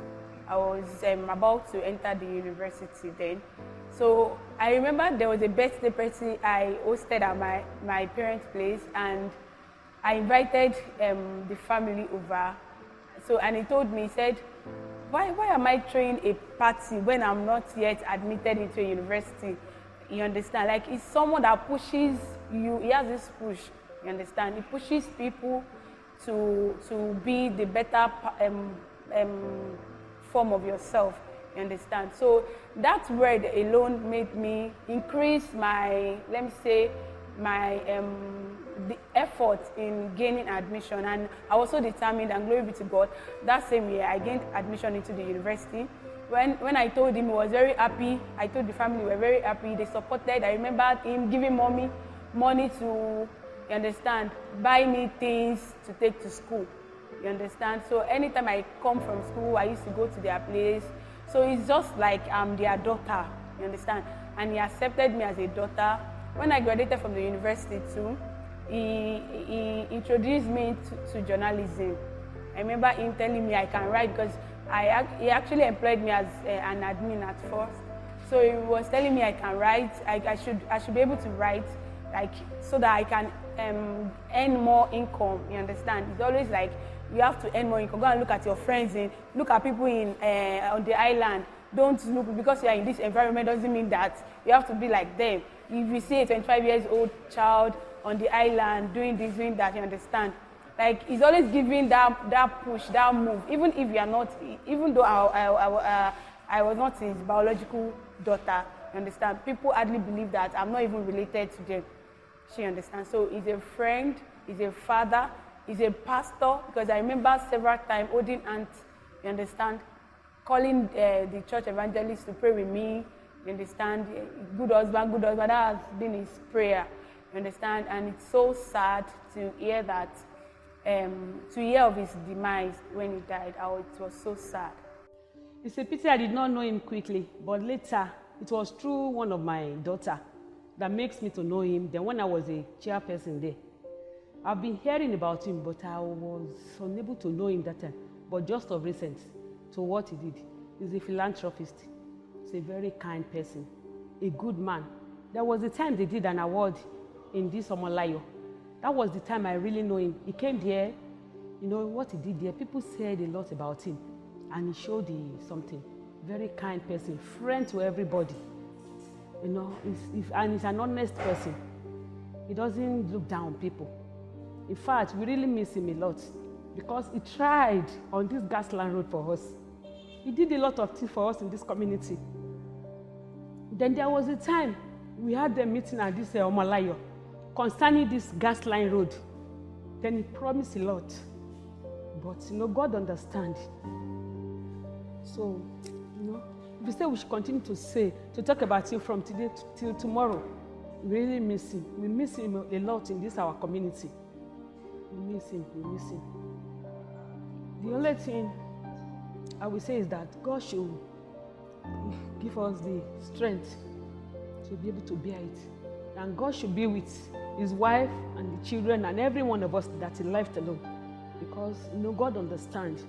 I was about to enter the university then. So I remember there was a birthday party I hosted at my parents' place, and I invited the family over. So, and he told me, he said, why am I throwing a party when I'm not yet admitted into a university? You understand? Like, he's someone that pushes you. He has this push. You understand? He pushes people to be the better form of yourself. You understand? So that word alone made me increase my, let me say, my the effort in gaining admission. And I was so determined, and glory be to God, that same year I gained admission into the university. When I told him, he was very happy. I told the family we were very happy. They supported. I remember him giving mommy money to, you understand, buy me things to take to school. You understand? So anytime I come from school, I used to go to their place. So it's just like I'm their daughter. you understand? And he accepted me as a daughter. When I graduated from the university too, he introduced me to journalism. I remember him telling me I can write because he actually employed me as an admin at first. So he was telling me I can write, I should be able to write, like, so that I can earn more income, you understand? It's always like, you have to earn more income. Go and look at your friends, look at people on the island. Don't look, because you are in this environment doesn't mean that you have to be like them. If you see a 25-year-old child on the island doing this, doing that, you understand? Like, he's always giving that push, that move, even if you are not, even though I was not his biological daughter, you understand? People hardly believe that I'm not even related to them. She understands. So he's a friend, he's a father, he's a pastor, because I remember several times holding hands, you understand? Calling the church evangelist to pray with me, you understand? Good husband, that has been his prayer, you understand? And it's so sad to hear that, to hear of his demise when he died. Oh, it was so sad. It's a pity I did not know him quickly, but later it was through one of my daughter that makes me to know him. Then when I was a chairperson there, I've been hearing about him, but I was unable to know him that time. But just of recent, to what he did, he's a philanthropist. He's a very kind person, a good man. There was a time they did an award in this Omolayo. That was the time I really know him. He came there, you know what he did there. People said a lot about him, and he showed something. Very kind person, friend to everybody. You know, and he's an honest person. He doesn't look down on people. In fact, we really miss him a lot because he tried on this Gasland Road for us. He did a lot of things for us in this community. Then there was a time we had a meeting at this Omolayo concerning this gas line road. Then he promised a lot. But, you know, God understands. So, you know, if we say we should continue to talk about him from today till tomorrow, we really miss him. We miss him a lot in this our community. We miss him. The only thing I will say is that God should give us the strength to be able to bear it. And God should be with his wife and the children and every one of us that is left alone. Because, you know, God understands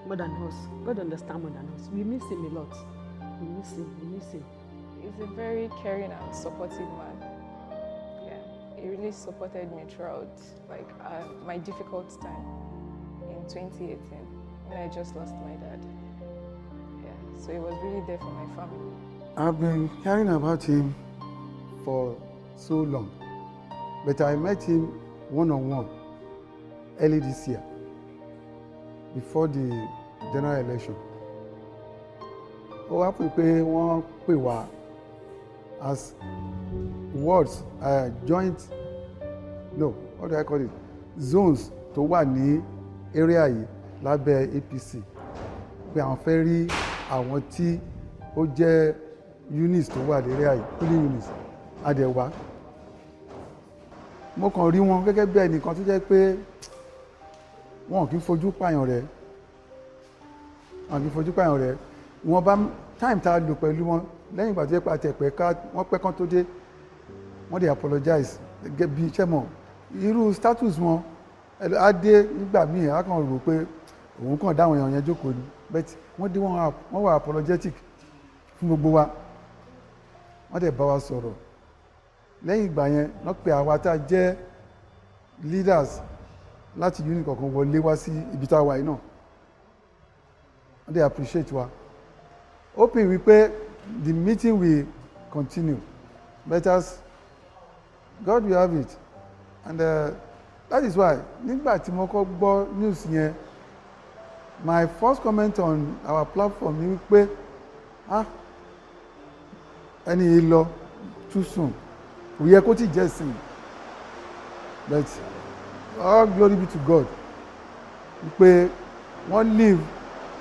more than us. God understands more than us. We miss him a lot. We miss him. He's a very caring and supportive man. Yeah, he really supported me throughout my difficult time in 2018 when I just lost my dad. Yeah, so he was really there for my family. I've been hearing about him for so long, but I met him one-on-one early this year, before the general election. Ó wá pè pé wọ́n pè wá as wards, joint, no, what do I call it, zones tó wà ní area yìí lábẹ́ APC, pé àwọn fẹ́ rí àwọn tí ó jẹ́ units tó wà ní area yìí, polling units, àdẹ̀wá. Mo kàn rí wọn gẹ́gẹ́ bí ẹnìkan tó jẹ́ pé wọn kì í fojú pààyàn rẹ̀. Wọ́n bá time tá a lò pẹ̀lú wọn lẹ́yìn ìgbà tó yẹ pé àtẹ̀pẹ́ ká wọ́n pẹ́ kán tó dé, wọ́n dey apologize gẹ́gẹ́ bí iṣẹ́ mọ̀ irú status wọn á dé nígbà míì á kàn rò pé òun kàn dáwọn èèyàn yẹn jókòó ni, but wọ́n dé wọ́n wà apologetic fún gbogbo wa, wọ́n dẹ̀ bá wa sọ̀rọ̀. Lẹ́yìn ìgbà yẹn wọ́n pe àwa tá a jẹ́ leaders láti unit kọ̀ọ̀kan wọlé wá sí ibi tá a wà yìí náà, wọ́n dẹ̀ appreciate wa. Hoping wípé the meeting will continue, but as God will have it, and that is why nígbà tí mo kọ́ gbọ́ news yẹn, my first comment on our platform ni wípé ẹni yìí lọ too soon, kò yẹ kó tí jẹ́ sìn, but all glory be to God wípé wọ́n live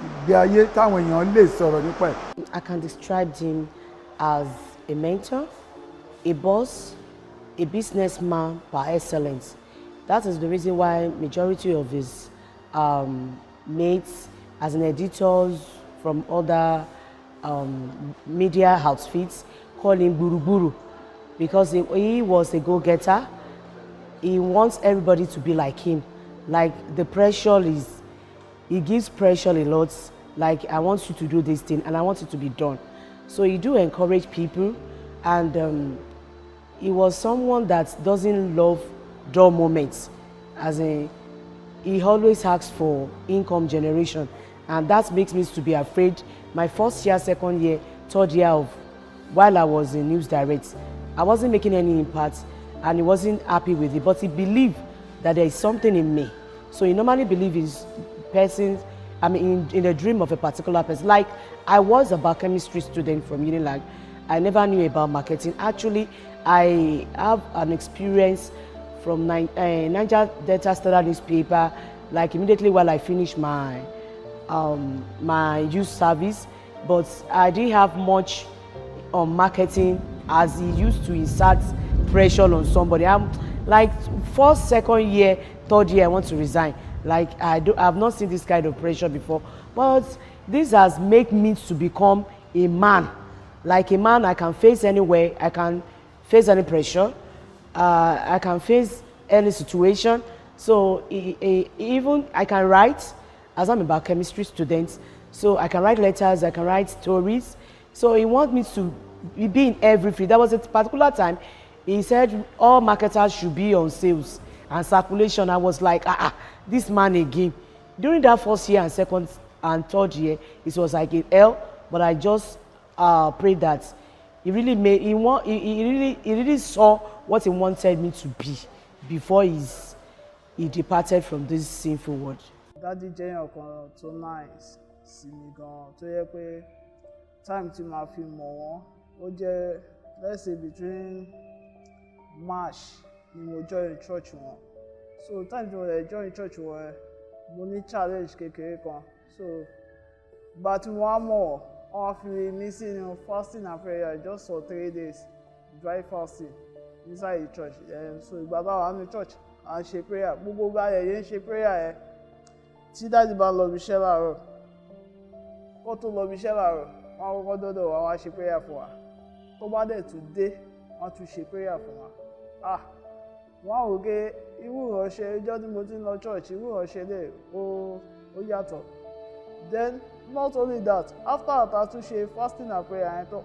ìgbé ayé táwọn èèyàn lè sọ̀rọ̀ nípa ẹ̀. I can describe him as a mentor, a boss, a businessman par excellence. That is the reason why majority of his mates as an editors from other media outfits call him Buru Buru because he was a go-getter. He wants everybody to be like him. Like the pressure is, he gives pressure a lot. Like, I want you to do this thing and I want it to be done. So he do encourage people, and he was someone that doesn't love dull moments. As in, he always asks for income generation, and that makes me to be afraid. My first year, second year, third year of while I was in News Direct, I wasn't making any impact, and he wasn't happy with it, but he believed that there is something in me. So he normally believes his persons, I mean, in the dream of a particular person. Like, I was a biochemistry student from Unilag. I never knew about marketing. Actually, I have an experience from Niger Delta Standard newspaper, like immediately while I finished my my youth service, but I didn't have much on marketing, as he used to insert pressure on somebody. I'm like first, second year, third year, I want to resign. Like, I've not seen this kind of pressure before, but this has made me to become a man. Like a man, I can face anywhere, I can face any pressure, I can face any situation. So even I can write, as I'm a biochemistry student, so I can write letters, I can write stories. So he wants me to be in every field. There was a particular time, he said all marketers should be on sales and circulation. I was like, this man again. During that first year and second and third year, it was like a hell, but I just prayed that he really made, he really saw what he wanted me to be before he departed from this sinful world. Daddy jẹ́ ọ̀kan tó nice sí mi gan, tó yẹ pé time tí màá fi mọ̀ wọ́n ó jẹ́, let's say between March ni mo join church wọn. So time tí mo lè join church wọn, mo ní challenge kékeré kan. So ìgbà tí mo wá mọ̀ wọ́n fi mí sínú fasting and prayer just for 3 days, dry fasting inside the church. So ìgbà tá a wà ní church à ń ṣe prayer, gbogbo ìgbà yẹn ń ṣe prayer yẹn. Tí dáàdì bá lọ bí iṣẹ́ láàárọ̀, kó tó lọ bí iṣẹ́ láàárọ̀, wọ́n á kọ́kọ́ dọ́dọ̀ wá wá ṣe prayer fún wa. Tó bá dẹ̀ tún dé, wọ́n á tún ṣe prayer fún wa. Wọ́n á wò pé irú ìránṣẹ́ ìjọ́ tí mo ti ń lọ church, irú ìránṣẹ́ lè ó yàtọ̀. Then not only that, after àtà tún ṣe fasting and prayer yẹn tán,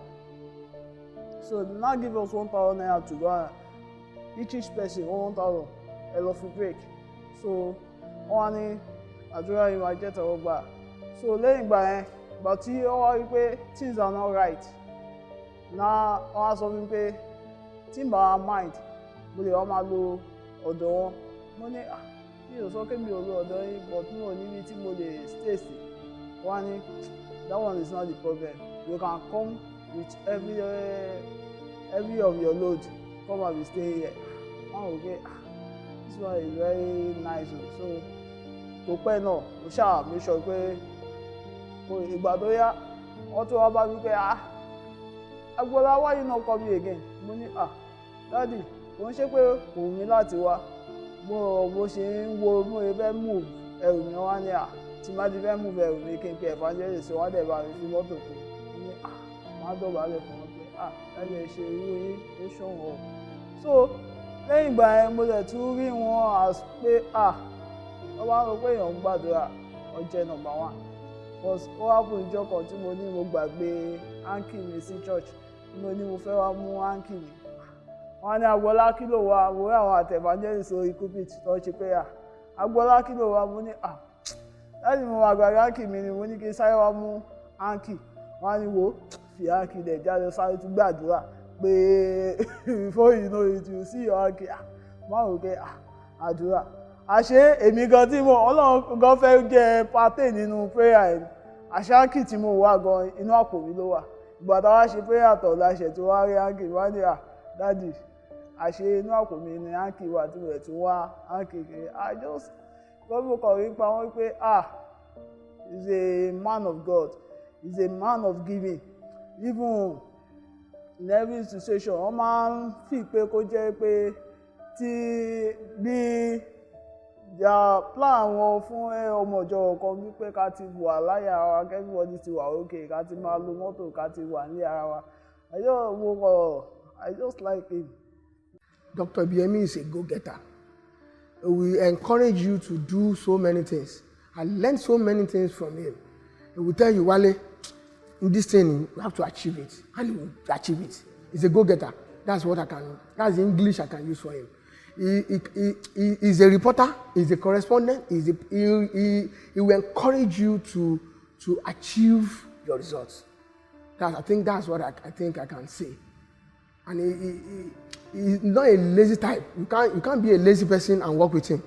so they now give us 1,000 naira to go and each person 1,000 ẹ lọ fi break. So wọ́n á ní àdúrà yìí máa jẹ́ tẹ̀wọ́ gbà. So lẹ́yìn ìgbà yẹn, ìgbà tí ó wá rí pé things are not right, na wọ́n á sọ fún mi pé tí n bá mind mo lè wá máa lo ọ̀dọ̀ wọn. Mo ní mi ò sọ pé mi ò lo ọ̀dọ̀ yín, but mi ò níbi tí mo lè stay sí. Wọ́n á ní that one is not the problem, you can come with every of your load, come and be staying here. Wọ́n á wò pé this one is very nice. So kò pẹ́ náà mo ṣáà make sure pé ìgbà tó yá wọ́n tún wá bá mi pé Agboola, why you not come here again? Mo ní daddy, kò ń ṣe pé kò wù mí láti wá, mo ṣe ń wo mo fẹ́ move ẹrù mi wá ní tí má ti fẹ́ move ẹrù mi kí n pe evangelist wá dẹ̀ bá mi fi mọ́tò tó ní má dọ̀bálẹ̀ fún wọn pé daddy ẹ ṣe irú yín ó ṣọ̀wọ́n. So lẹ́yìn ìgbà yẹn mo dẹ̀ tún rí wọn as pé wọ́n bá ń rò pé èèyàn ń gbàdúrà ọjẹ́ number 1. Because ó wá fún ìjọ kan tí mo ní mo gbàgbé áńkì mi sí church, mo ní mo fẹ́ wá mú áńkì mi. Wọ́n ní Agboola kí ló wá, mo rí àwọn àtẹ̀fàjẹ́rì sórí pulpit tó ń ṣe prayer. Agboola kí ló wá, mo ní láti mo máa gbàgbé áńkì mi ni mo ní kí n sáré wá mú áńkì. Wọ́n á ní wo fi áńkì dẹ̀ jáde sáré tún gbàdúrà pé before you know it you see your áńkì. Wọ́n á rò pé àdúrà. Àṣé èmi gan tí mo Ọlọ́run gan fẹ́ jẹ́ pàtẹ́ nínú prayer ẹ̀. Àṣé áńkì tí mo wá gan inú àpò mi ló wà. Ìgbà tá a wá ṣe prayer tọ̀ láṣẹ tí wọ́n á rí áńkì wá ní daddy, àṣé inú àpò mi ni áńkì wà tí mo rẹ̀ tún wá áńkì kiri. I just gbọ́dọ̀ kọ̀ rí pa wọ́n pé he's a man of God, he's a man of giving. Even in every situation wọ́n máa ń fi pé kó jẹ́ pé tí their plan wọn fún ọmọ ìjọ kan wípé ká ti wà láyé ara wa everybody ti wà okay ká ti máa lo mọ́tò ká ti wà ní ara wa. I just like him. Dr. Biemi is a go-getter. We encourage you to do so many things. I learned so many things from him. He will tell you, Wale, in this thing, you have to achieve it. And he will achieve it. He's a go-getter. That's the English I can use for him. He's a reporter, he's a correspondent, he will encourage you to achieve your results. I think that's what I think I can say. And he's not a lazy type. You can't be a lazy person and work with him.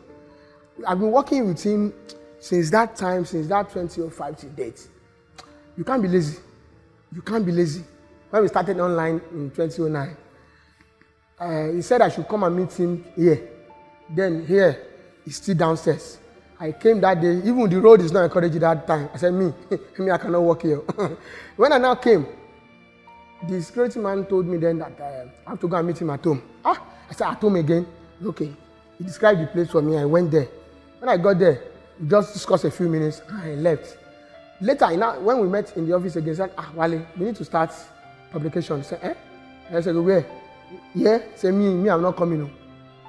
I've been working with him since that 2005 to date. You can't be lazy. You can't be lazy. When we started online in 2009, he said I should come and meet him here. Then here, he's still downstairs. I came that day, even the road is not encouraging that time. I said, me, I cannot walk here. When I now came, the security man told me then that I have to go and meet him at home. I said, at home again? Okay. He described the place for me. I went there. When I got there, we just discussed a few minutes and I left. Later, when we met in the office again, he said, Wale, we need to start publication. I said, I said, where? Yeah? Say, me, I'm not coming.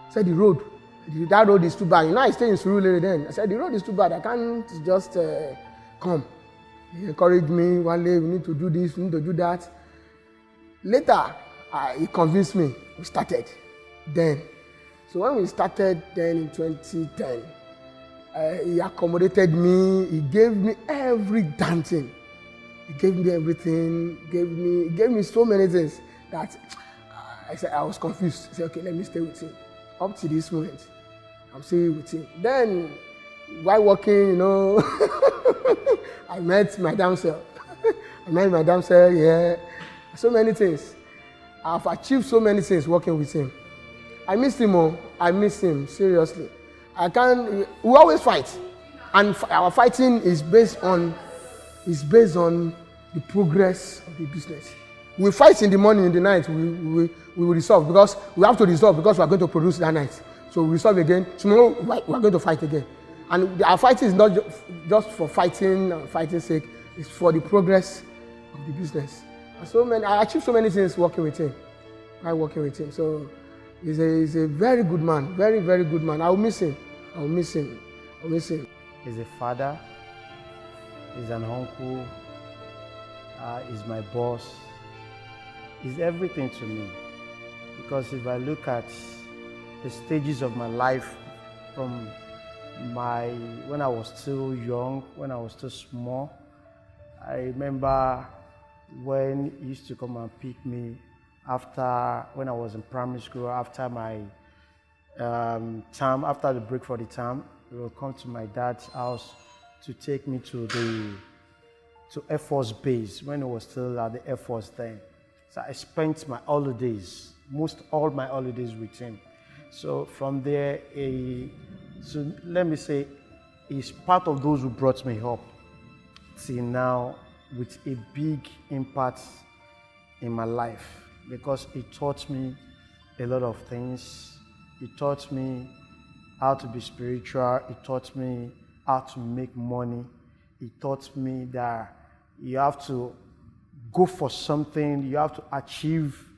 I said, the road. That road is too bad. I stay in Surulere then. I said, the road is too bad. I can't just come. He encouraged me, Wale, we need to do this, we need to do that. Later, he convinced me. We started then. So when we started then in 2010, he accommodated me. He gave me every damn thing. He gave me everything. He gave me so many things that I said I was confused. I said, okay, let me stay with him. Up to this moment, I'm staying with him. Then, while working, I met my damn self. Yeah. So many things. I've achieved so many things working with him. I miss him, seriously. We always fight. And our fighting is based on the progress of the business. We fight in the morning, in the night, we will resolve because we have to resolve because we are going to produce that night. So we resolve again. Tomorrow we are going to fight again. And our fighting is not just for fighting's sake, it's for the progress of the business. And I achieved so many things working with him. So he's a very good man, very, very good man. I'll miss him. He's a father, he's an uncle, he's my boss. He's everything to me. Because if I look at the stages of my life from when I was still young, when I was still small, I remember when he used to come and pick me when I was in primary school, after my term, after the break for the term, he would come to my dad's house to take me to Air Force Base when I was still at the Air Force then. So I spent my holidays, all my holidays with him. So from there, so let me say, he's part of those who brought me up till now with a big impact in my life because he taught me a lot of things. He taught me how to be spiritual. He taught me how to make money. He taught me that you have to go for something, you have to achieve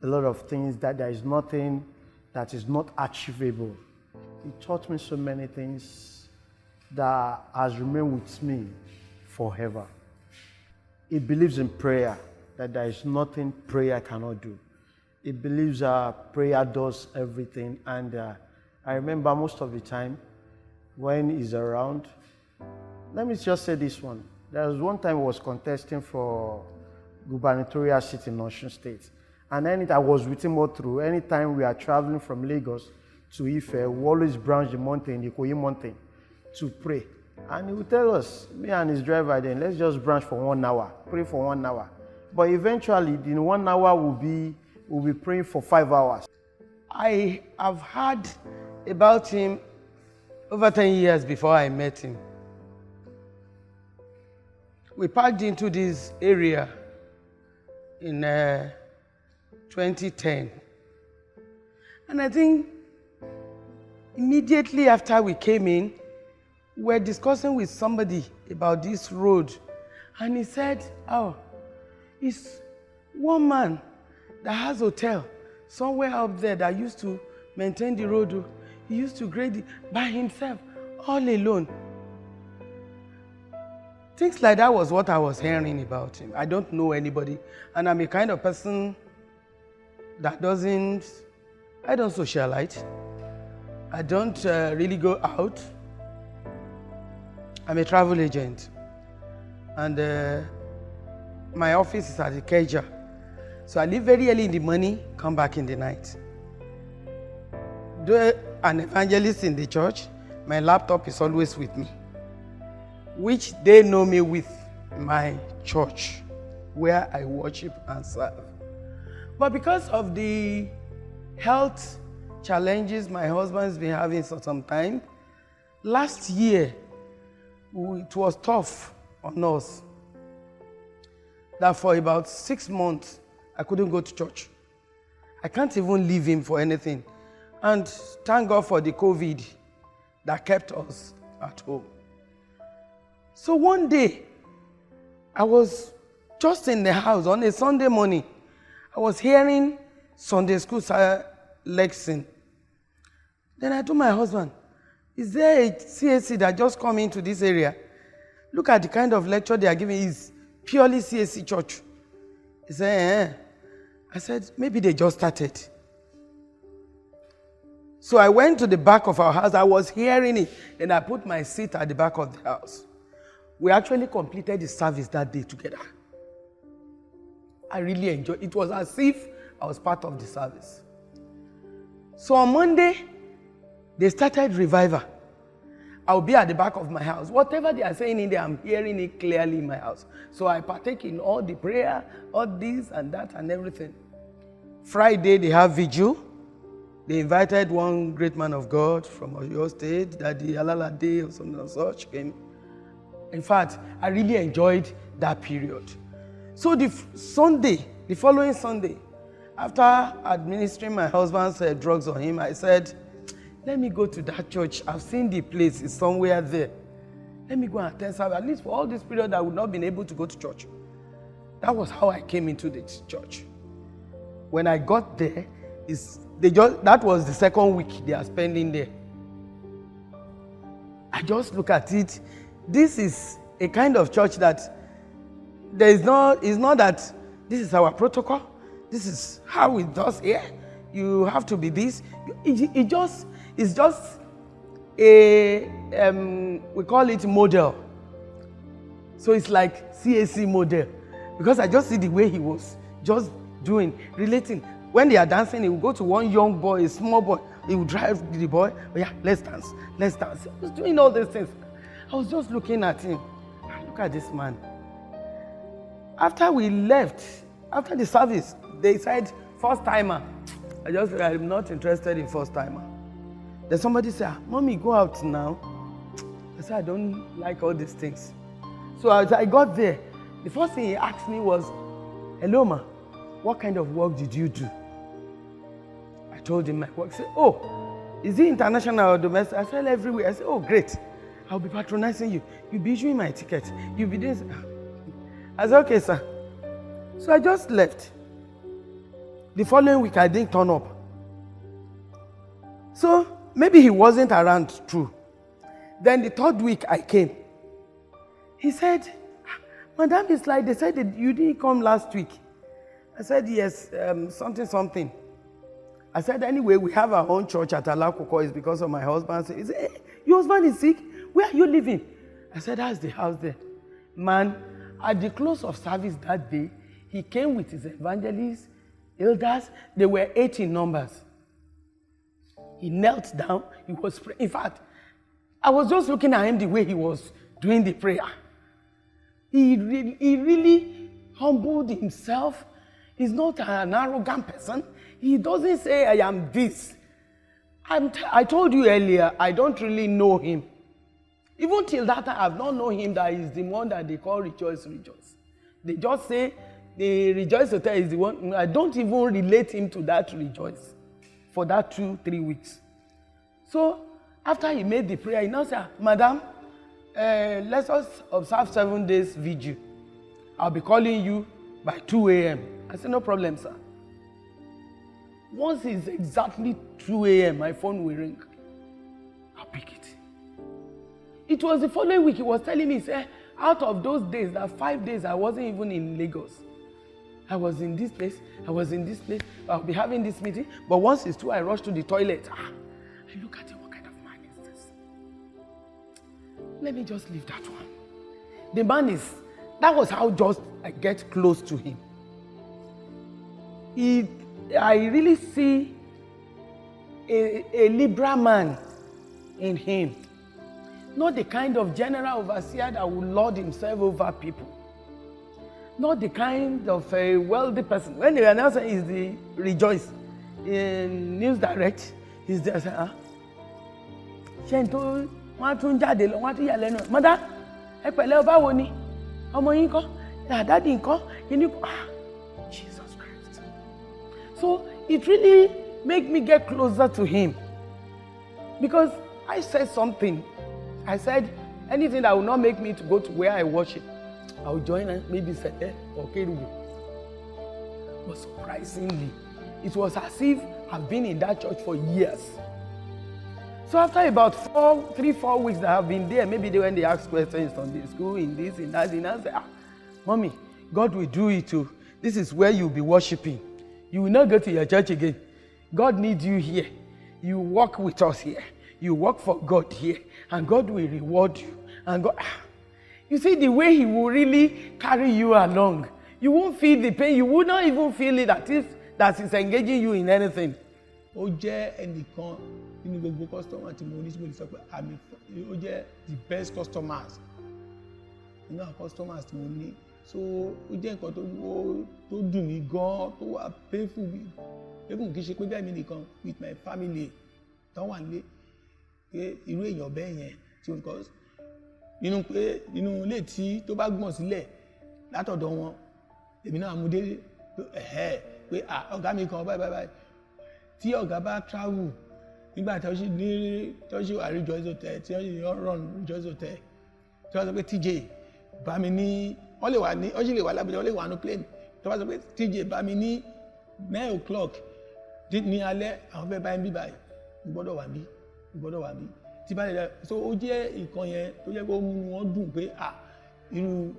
a lot of things, that there is nothing that is not achievable. He taught me so many things that has remained with me forever. He believes in prayer, that there is nothing prayer cannot do. He believes prayer does everything, and I remember most of the time when he's around, let me just say this one. There was one time I was contesting for gubernatorial seat in Osun State. And I was with him all through. Anytime we are traveling from Lagos to Ife, we always branch the mountain, the Ikoyi mountain, to pray. And he would tell us, me and his driver then, let's just branch for 1 hour, pray for 1 hour. But eventually, in 1 hour, we'll be praying for 5 hours. I have heard about him over 10 years before I met him. We packed into this area in 2010. And I think immediately after we came in, we were discussing with somebody about this road. And he said, oh, it's one man that has a hotel somewhere up there that used to maintain the road. He used to grade it by himself, all alone. Things like that was what I was hearing about him. I don't know anybody. And I'm a kind of person that I don't socialite. I don't really go out. I'm a travel agent. And my office is at Ikeja. So I leave very early in the morning, come back in the night. Though an evangelist in the church, my laptop is always with me, which they know me with my church, where I worship and serve. But because of the health challenges my husband's been having for some time, last year, it was tough on us. That for about 6 months, I couldn't go to church. I can't even leave him for anything. And thank God for the COVID that kept us at home. So one day, I was just in the house on a Sunday morning. I was hearing Sunday school lesson. Then I told my husband, is there a CAC that just come into this area? Look at the kind of lecture they are giving. It's purely CAC church. He said, I said, maybe they just started. So I went to the back of our house. I was hearing it. Then I put my seat at the back of the house. We actually completed the service that day together. I really enjoyed it. It was as if I was part of the service. So on Monday, they started revival. I'll be at the back of my house. Whatever they are saying in there, I'm hearing it clearly in my house. So I partake in all the prayer, all this and that and everything. Friday, they have vigil. They invited one great man of God from Oyo State, Daddy Alalade or something of such came. In fact, I really enjoyed that period. So the following Sunday, after administering my husband's drugs on him, I said, let me go to that church. I've seen the place. It's somewhere there. Let me go and attend service. At least for all this period, I would not have been able to go to church. That was how I came into the church. When I got there, that was the second week they are spending there. I just look at it. This is a kind of church that it's not that this is our protocol. This is how it does here. You have to be this. It's just a, we call it model. So it's like CAC model. Because I just see the way he was just doing, relating. When they are dancing, he will go to one young boy, a small boy. He will drive the boy. Oh yeah, let's dance, let's dance. He was doing all these things. I was just looking at him. Look at this man. After we left, after the service, they said, first timer. I just said, I'm not interested in first timer. Then somebody said, Mommy, go out now. I said, I don't like all these things. So as I got there, the first thing he asked me was, hello, ma, what kind of work did you do? I told him my work. He said, oh, is it international or domestic? I said, everywhere. I said, oh, great. I'll be patronizing you. You'll be issuing my ticket. You'll be doing... I said, okay, sir. So I just left. The following week, I didn't turn up. So maybe he wasn't around, true. Then the third week, I came. He said, Madam, it's like they said that you didn't come last week. I said, yes, something. I said, anyway, we have our own church at Alakoko. It's because of my husband. He said, hey, your husband is sick? Where are you living? I said, that's the house there. Man, at the close of service that day, he came with his evangelists, elders. They were 8 in numbers. He knelt down. He was praying. In fact, I was just looking at him the way he was doing the prayer. He really humbled himself. He's not an arrogant person. He doesn't say, I am this. I told you earlier, I don't really know him. Even till that time, I've not known him that he's the one that they call Rejoice. They just say, the Rejoice Hotel is the one. I don't even relate him to that Rejoice for that 2-3 weeks. So After he made the prayer, he now said, Madam, let us observe 7 days vigil. I'll be calling you by 2 a.m. I said, no problem, sir. Once it's exactly 2 a.m., my phone will ring. I'll pick it. It was the following week he was telling me, say, out of those days, that 5 days, I wasn't even in Lagos. I was in this place, I was in this place, I'll be having this meeting, but once it's 2, I rush to the toilet. I look at him, what kind of man is this? Let me just leave that one. The man that was how just I get close to him. I really see a liberal man in him. Not the kind of general overseer that will lord himself over people. Not the kind of a wealthy person. When the announcer is the Rejoice in News Direct, he's there saying, Ṣé wọ́n tún jáde lọ, wọ́n tún yà lẹ́nu. Mother, ẹ pẹ̀lẹ́ báwo ni? Ọmọ yín kọ́? Daddy ńkọ́? Kíní kọ́? Jesus Christ. So it really made me get closer to him. Because I said something. I said, anything that will not make me to go to where I worship, I will join maybe Sete or Kerubu. But surprisingly, it was as if I've been in that church for years. So after about 3-4 weeks that I've been there, maybe when they ask questions on the school, in this, in that, and I say, Mommy, God will do it too. This is where you'll be worshiping. You will not go to your church again. God needs you here. You walk with us here. You work for God here. And God will reward you. And God, you see the way he will really carry you along. You won't feel the pain. You will not even feel it that is engaging you in anything. Ó jẹ́ ẹnìkan nínú gbogbo customer tí mo ní tí mo lè sọ pé ó jẹ́ the best customers nínú àwọn customers tí mo ní. So ó jẹ́ nǹkan tó dùn mí gan, tó wà painful mi. Even kì í ṣe pé bẹ́ẹ̀ mi nìkan with my family tán wà nílé pé irú èèyàn bẹ́ẹ̀ yẹn tí because nínú ilé tí tó bá gbọ̀n sílẹ̀ látọ̀dọ̀ wọn èmi náà mú dé pé ọ̀gá mi kan báyìí tí ọ̀gá bá travel nígbà tí wọ́n ṣe wà Rejoice Hotel tí wọ́n run Rejoice Hotel tí wọ́n sọ pé TJ bá mi ní wọ́n sì lè wà lábẹ́jọ́ wọ́n lè wà ní plane tí wọ́n sọ pé TJ bá mi ní 9 o'clock ní alẹ́ àwọn fẹ́ bá ń bí báyìí gbọ́dọ̀ wà bí tí bá lè dá so ó jẹ́ nǹkan yẹn tó jẹ́ pé ó mú wọn dùn pé irú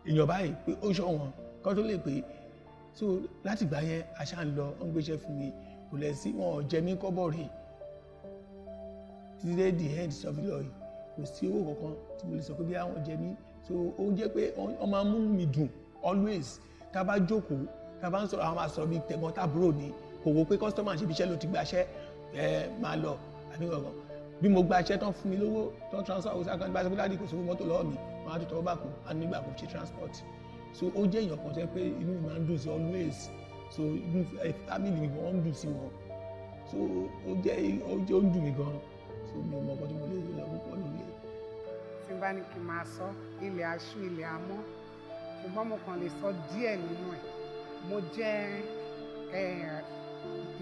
èèyàn báyìí pé ó ṣọ́ wọn kọ́ tó lè pé so láti gbà yẹn àṣà ń lọ wọ́n gbéṣẹ́ fún mi kò lẹ̀ sí wọn ò jẹ mí kọ́bọ̀ rè títí dé the end sọfílọ yìí kò sí owó kankan tí mo lè sọ pé bí àwọn jẹ mí so ó jẹ́ pé wọ́n máa mú mi dùn always tá a bá jókòó tá a bá ń sọ̀rọ̀ àwọn máa sọ̀rọ̀ bí tẹ̀gbọ́n tàbúrò ni kò wò pé customer ṣe ibiṣẹ́ ló ti gbaṣẹ́ máa lọ àbí kankan bí mo gbaṣẹ́ tán fún mi lówó tán transfer owó sáà kan bá ṣe pé dáàdì kò sówó mọ́tò lọ́wọ́ mi wọ́n á tó tọwọ́ bá kú á nígbà kò ṣe transport so ó jẹ́ èèyàn kan tó yẹ pé inú mi máa ń dùn sí always so inú family mi wọ́n ń dùn sí wọn so ó ń dùn mí gan so mi ò mọ ọkọ tí mo lè lọ púpọ̀ lórí ẹ̀. tí n bá ní kí n máa sọ ilẹ̀ aṣú ilẹ̀ amọ́ ṣùgbọ́n mo kàn lè sọ díẹ̀ nínú ẹ̀ mo jẹ́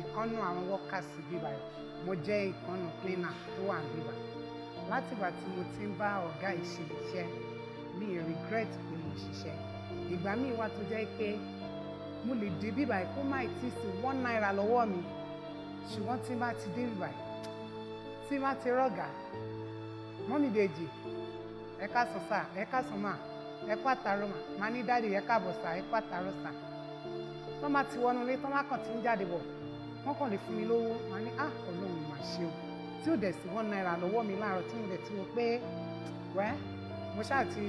ìkànnù àwọn workers bíbá yìí mo jẹ́ ìkànnù cleaner tó wà bíbá látìgbà tí mo ti ń bá ọ̀gá ìṣiṣẹ́ mi regret pé mo ṣiṣẹ́ ìgbà míì wà tó jẹ́ pé mo lè dé bíbá yìí kó má tí sí 1 naira lọ́wọ́ mi ṣùgbọ́n tí bá ti dé bíbá yìí tí bá ti rọ̀gà mọ́mí Dèjì ẹ káàsán sà ẹ káàsán mà ẹ kú àtàrọ mà má ní dáàdì ẹ káàbọ̀ sà ẹ kú àtàrọ sà tó má ti wọnú ilé tó má kàn tí ń jáde bọ̀ wọ́n kàn lè fún mi lówó má ní Ọlọ́run mà ṣe o tí ò dẹ̀ sí 1 naira lọ́wọ́ mi láàárọ̀ tí mo dẹ̀ ti wò pé wẹ́ mo ṣáà ti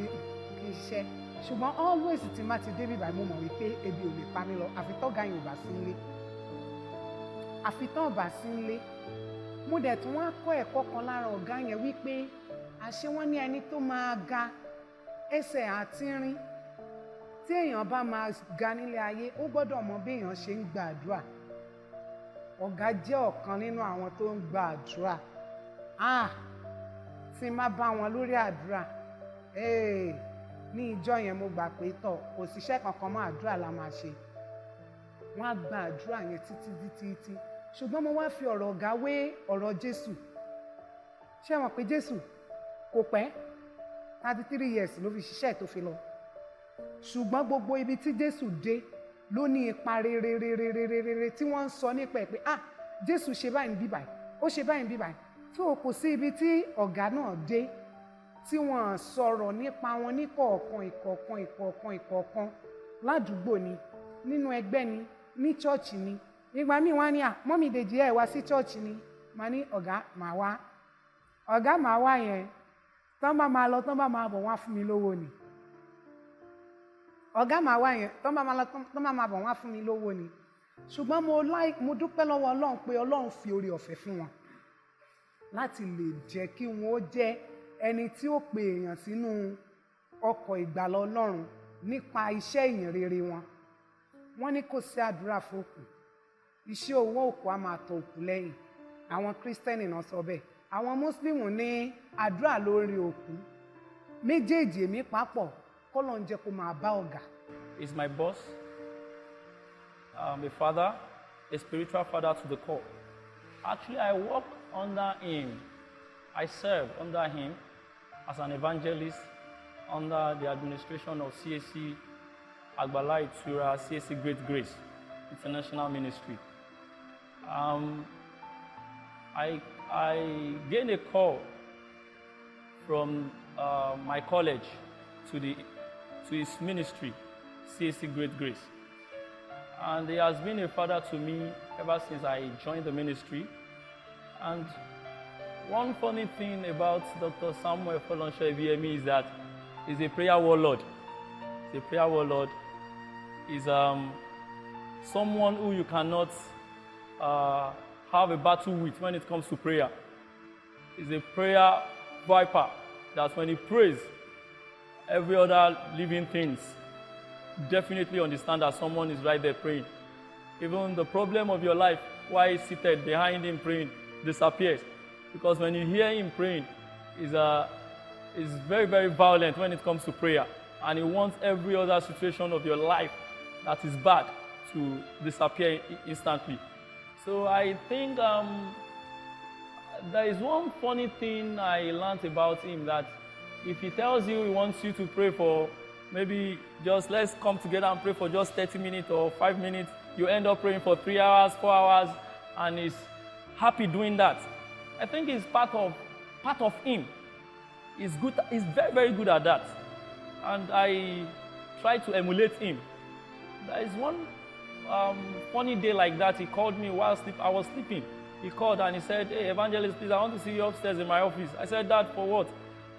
kì í ṣiṣẹ́ ṣùgbọ́n always tí má ti débì báyìí mo mọ̀ wípé ebi ò lè pa mí lọ àfi tọ́gà yìí ò bá sí nílé àfi tán ò bá sí nílé mo dẹ̀ tún wá kọ́ ẹ̀kọ́ kan lára ọ̀gá yẹn wípé àṣé wọ́n ní ẹni tó máa ga ẹsẹ̀ àtínrín tí èèyàn bá máa ga nílé ayé ó gbọ́dọ̀ mọ bí èèyàn ṣe ń gba àdúrà ọ̀gá jẹ́ ọ̀kan nínú àwọn tó ń gba àdúrà tí má bá wọn lórí àdúrà ní ìjọ yẹn mo gbà pé kò síṣẹ́ kankan mọ́ àdúrà la máa ṣe wọ́n á gba àdúrà yẹn títí ṣùgbọ́n mo wá fi ọ̀rọ̀ ọ̀gá wé ọ̀rọ̀ Jésù. Ṣé ẹ mọ̀ pé Jésù kò pẹ́ 33 years ló fi ṣiṣẹ́ tó fi lọ. Ṣùgbọ́n gbogbo ibi tí Jésù dé ló ní ipa rere tí wọ́n ń sọ nípa ẹ̀ pé Jésù ṣe báyìí níbí báyìí, ó ṣe báyìí níbí báyìí. Tó kò sí ibi tí ọ̀gá náà dé tí wọ́n sọ̀rọ̀ nípa wọn ní kọ̀ọ̀kan ládùúgbò ni, nínú ẹgbẹ́ ni, ní chọ́ọ̀chì ni. Ìgbà míì wọ́n á ní mọ́mì Dèjì ẹ̀ wá sí chọ́ọ̀chì ni, màá ní ọ̀gá màá wá. Ọ̀gá màá wá yẹn tán bá máa lọ tán bá máa bọ̀ wọ́n á fún mi lówó ni. Ọ̀gá màá wá yẹn tán bá máa lọ tán bá máa bọ̀ wọ́n á fún mi lówó ni. Ṣùgbọ́n mo dúpẹ́ lọ́wọ́ Ọlọ́run pé Ọlọ́run fi oore ọ̀fẹ́ fún wọn láti lè jẹ́ kí wọ́n ó jẹ́ ẹni tí ó pe èèyàn sínú ọkọ̀ ìgbàlà Ọlọ́run nípa iṣẹ́ ìyìn rere wọn. Wọ́n ní kò sí àdúrà fún òkú, iṣẹ́ owó òkú á máa tọ òkú lẹ́yìn. Àwọn Kírísítẹ́nì náà sọ bẹ́ẹ̀. Àwọn Mùsùlùmí ní àdúrà lórí òkú. Méjèèjì èmi papọ̀ k'Ọlọ́run jẹ́ kó máa bá ọ̀gá. He's my boss, a father, a spiritual father to the core. Actually, I work under him. I serve under him as an evangelist under the administration of CAC Agbala Itura, CAC Great Grace International Ministry. I gained a call from my college to his ministry, CAC Great Grace. And he has been a father to me ever since I joined the ministry. And one funny thing about Dr. Samuel Folorunso Ebiyemi is that he's a prayer warlord. He's a prayer warlord. He's someone who you cannot have a battle with when it comes to prayer. He's a prayer viper that when he prays, every other living things definitely understand that someone is right there praying. Even the problem of your life, while he's seated behind him praying, disappears. Because when you hear him praying, he's very, very violent when it comes to prayer. And he wants every other situation of your life that is bad to disappear instantly. So I think there is one funny thing I learned about him, that if he tells you he wants you to pray for maybe just let's come together and pray for just 30 minutes or 5 minutes, you end up praying for 3 hours, 4 hours, and he's happy doing that. I think it's part of him. He's good. He's very, very good at that, and I try to emulate him. There is one funny day like that. He called me while I was sleeping. He called and he said, "Hey, evangelist, please, I want to see you upstairs in my office." I said, "Dad, for what?"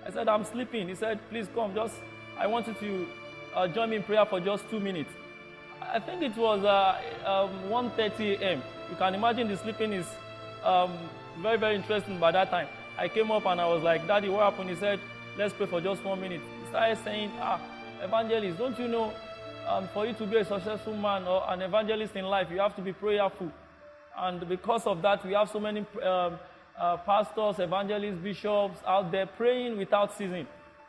I said, "I'm sleeping." He said, "Please come. I want you to join me in prayer for just 2 minutes." I think it was 1:30 a.m. You can imagine the sleeping is very, very interesting by that time. I came up and I was like, "Daddy, what happened?" He said, "Let's pray for just 1 minute." He started saying, "Evangelist, don't you know, for you to be a successful man or an evangelist in life, you have to be prayerful. And because of that, we have so many pastors, evangelists, bishops out there praying without ceasing."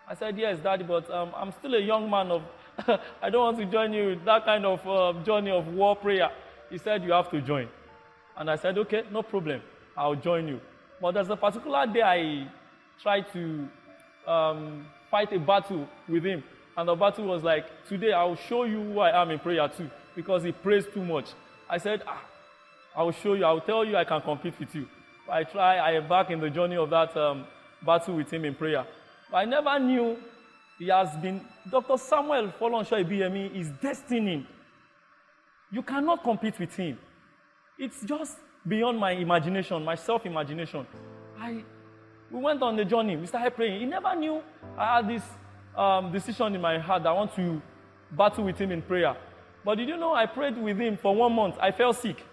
I said, "Yes, Daddy, but I'm still a young man I don't want to join you with that kind of journey of war prayer." He said, "You have to join." And I said, "Okay, no problem. I'll join you." But there's a particular day I tried to fight a battle with him. And the battle was like, "Today I'll show you who I am in prayer too," because he prays too much. I said, "I'll show you. I'll tell you I can compete with you." I embarked in the journey of that battle with him in prayer. But I never knew he has been, Dr. Samuel Folorunso Ebiyemi is destined. You cannot compete with him. It's just beyond my imagination, my self-imagination. We went on the journey. We started praying. He never knew I had this decision in my heart that I want to battle with him in prayer. But did you know I prayed with him for 1 month? I fell sick.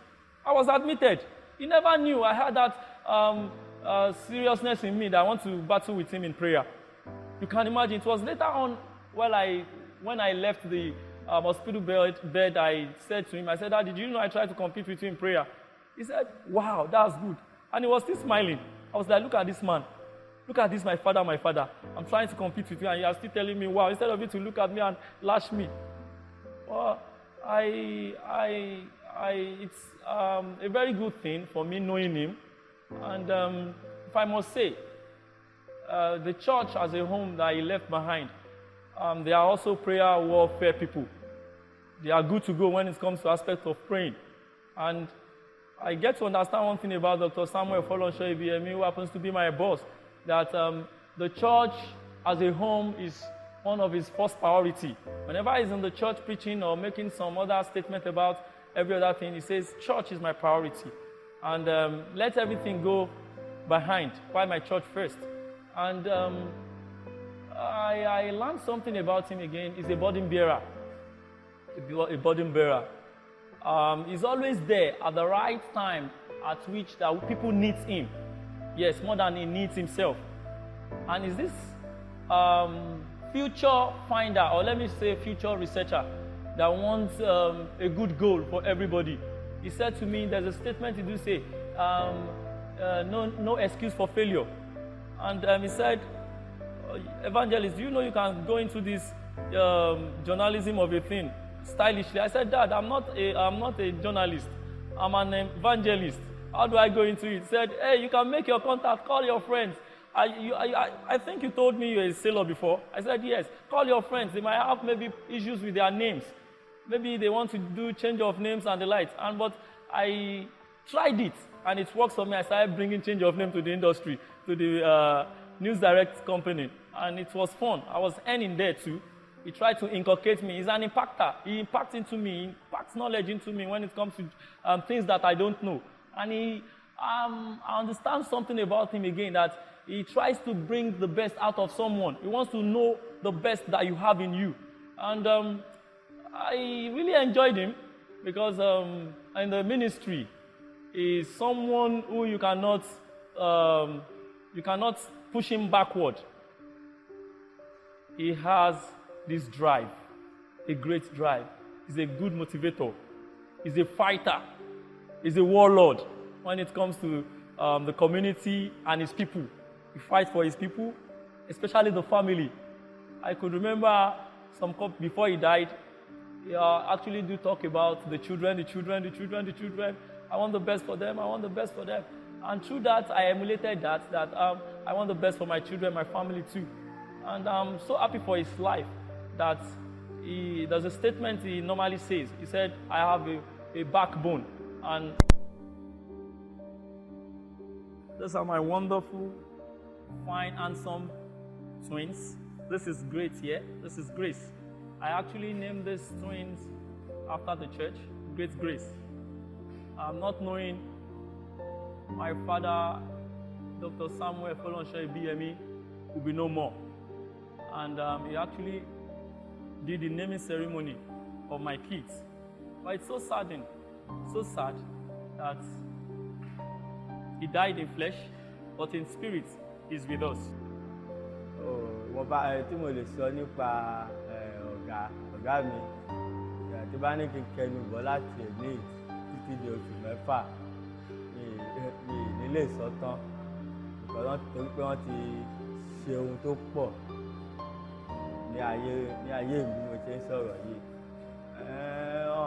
I was admitted. He never knew I had that seriousness in me that I want to battle with him in prayer. You can imagine. It was later on when I left the hospital bed, I said to him, I said, "Dad, did you know I tried to compete with you in prayer?" He said, "Wow, that's good." And he was still smiling. I was like, "Look at this man. Look at this, my father, my father. I'm trying to compete with you, and you are still telling me, wow," instead of you to look at me and lash me. Well, I it's a very good thing for me knowing him. And if I must say, the church as a home that he left behind, they are also prayer warfare people. They are good to go when it comes to aspect of praying. And I get to understand one thing about Dr. Samuel Folonsho Ibiyemi, who happens to be my boss, that the church as a home is one of his first priority. Whenever he's in the church preaching or making some other statement about every other thing, he says, church is my priority. And let everything go behind, while my church first. And I learned something about him again. He's a burden bearer. A burden bearer. He's always there at the right time at which that people need him. Yes, more than he needs himself. And is this future finder, or let me say future researcher, that wants a good goal for everybody. He said to me, there's a statement he do say, no excuse for failure. And he said, evangelist, do you know you can go into this journalism of a thing stylishly? I said, Dad, I'm not a journalist. I'm an evangelist. How do I go into it? He said, hey, you can make your contact, call your friends. I think you told me you're a sailor before. I said, yes. Call your friends. They might have maybe issues with their names. Maybe they want to do change of names and the like. But I tried it, and it works for me. I started bringing change of name to the industry, to the News Direct company, and it was fun. I was earning there too. He tried to inculcate me. He's an impactor. He impacts into me. He impacts knowledge into me when it comes to things that I don't know. And I understand something about him again, that he tries to bring the best out of someone. He wants to know the best that you have in you. And I really enjoyed him because in the ministry, is someone who you cannot push him backward. He has this drive, a great drive. He's a good motivator. He's a fighter. He's a warlord when it comes to the community and his people. He fights for his people, especially the family. I could remember before he died, he actually do talk about the children. I want the best for them. And through that, I emulated that I want the best for my children, my family too. And I'm so happy for his life that there's a statement he normally says. He said, I have a backbone. And these are my wonderful, fine, handsome twins. This is great here. This is Grace. I actually named these twins after the church, Great Grace. Not knowing my father, Dr. Samuel Folonsho Ibiyemi, will be no more. And he actually did the naming ceremony of my kids. But it's so sad that he died in flesh, but in spirit, he's with us. Wọ́n bá tí mo lè sọ nípa ọ̀gá mi, tí bá ní kí n kẹnu bọ̀ láti ẹ̀mí títí di oṣù mẹ́fà, mi nílé ìsọtán, torí pé wọ́n ti ṣe ohun tó pọ̀ ní ayé ìlú mo ṣe ń sọ̀rọ̀ yìí.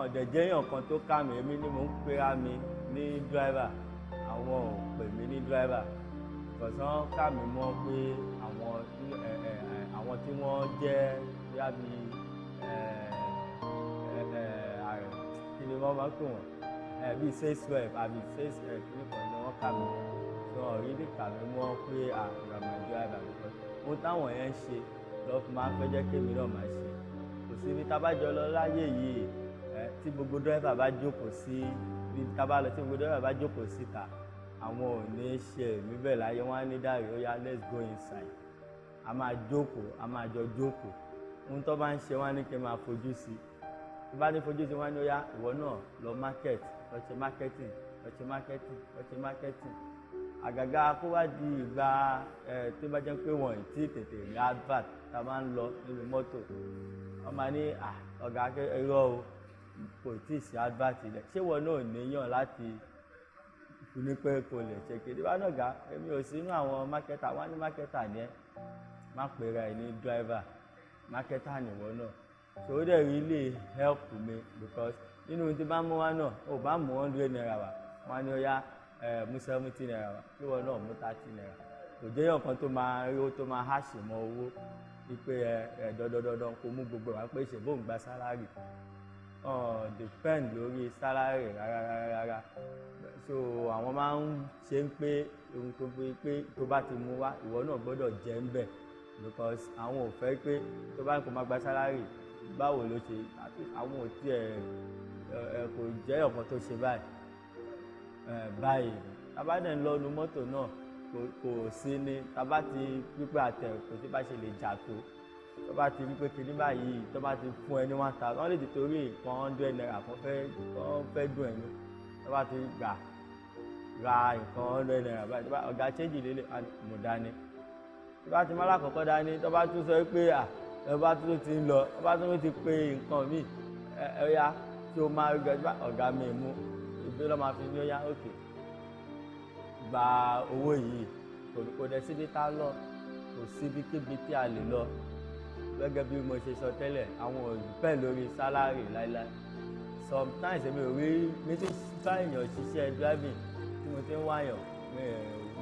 Ọ̀dẹ̀jẹ́ èèyàn kan tó ká mi, èmi ni mò ń pera mi ní driver, àwọn ò pè mí ní driver. Ìkọ̀sán ká mi mọ̀ pé àwọn tí wọ́n jẹ́ bí kí ni wọ́n máa ń pè wọ́n bí sales rep àbí sales rep nìkan ni wọ́n kà mí so ọ̀rí lè kà mí mọ́ pé àgbàmọ̀ driver nìkan ohun táwọn yẹn ń ṣe lọ́ fi máa ń fẹ́ jẹ́ kémi náà máa ṣe kò sí ibi tábàjọ lọ láyé yìí tí gbogbo driver bá jókòó sí ibi tábà lọ tí gbogbo driver bá jókòó síta àwọn ò ní ṣe èmi bẹ́ẹ̀ láyé wọ́n á ní dàrí ó yá let's go inside a máa jókòó a máa jọ jókòó ohun tó bá ń ṣe wọ́n á ní kí n máa fojú sí tí bá ní fojú sí wọ́n á ní ó yá ìwọ náà lọ market lọ ṣe marketing lọ ṣe marketing lọ ṣe marketing àgàgà kó wá di ìgbà tó bá jẹ́ pé wọ́n ti tètè rí advert tá a máa ń lọ nínú mọ́tò wọ́n máa ní ọ̀gá irọ́ o kò tí ì sí advert rẹ̀ ṣé wọ́n náà níyàn láti ní pé kò lè ṣe kéde bá náà gá èmi ò sínú àwọn marketer wọ́n ní marketer ni ẹ́ má pera ẹ̀ ní driver marketer nìwọ náà so ó dẹ̀ really help me because nínú tí bá mú wá náà ò bá mú 100 naira wá wọn á ní ó yá mú 70 naira wá kí wọn náà mú 30 naira kò jẹ́ ọ̀kan tó máa rí owó tó máa háṣì mọ́ owó wípé dandan kó mú gbogbo wa pé ṣe bóun gba sálárì depend lórí sálárì rárá so àwọn máa ń ṣe ń pé ohun tó fi pé tó bá ti mú wá ìwọ náà gbọ́dọ̀ jẹ́ ń bẹ̀ because àwọn ò fẹ́ pé tó bá ń kó máa gba sálárì báwo ló ṣe àwọn ò tiẹ̀ kò jẹ́ ọ̀kan tó ṣe báyìí tábàdàn ń lọ nu mọ́tò náà kò sí ní tábà ti pípẹ́ àtẹ kò sí bá ṣe lè jà tó tó bá ti rí pé kinní báyìí tó bá ti fún ẹni 1000 wọ́n lè ti torí nǹkan 100 naira kan fẹ́ dùn ẹni tó bá ti gbà ra nǹkan 100 naira báyìí ọ̀gá change lélẹ̀ mú dání tó bá ti má lákọ̀ọ́kọ́ dání tó bá tún sọ pé ẹ bá tún ti ń lọ tó bá tún ti pé nǹkan míì ẹ̀yà tí o máa rí ọ̀gá mi mú ìgbé lọ́ máa fi ní ọ̀yà òkè gba owó yìí kò dẹ̀ síbi tá a lọ kò síbi kíbi tí a lè lọ gẹ́gẹ́ bí mo ṣe sọ tẹ́lẹ̀ àwọn òyìnbẹ́ lórí sálárì láíláí sometimes èmi ò rí mi ti bá èèyàn ṣiṣẹ́ driving tí mo ti ń wáyàn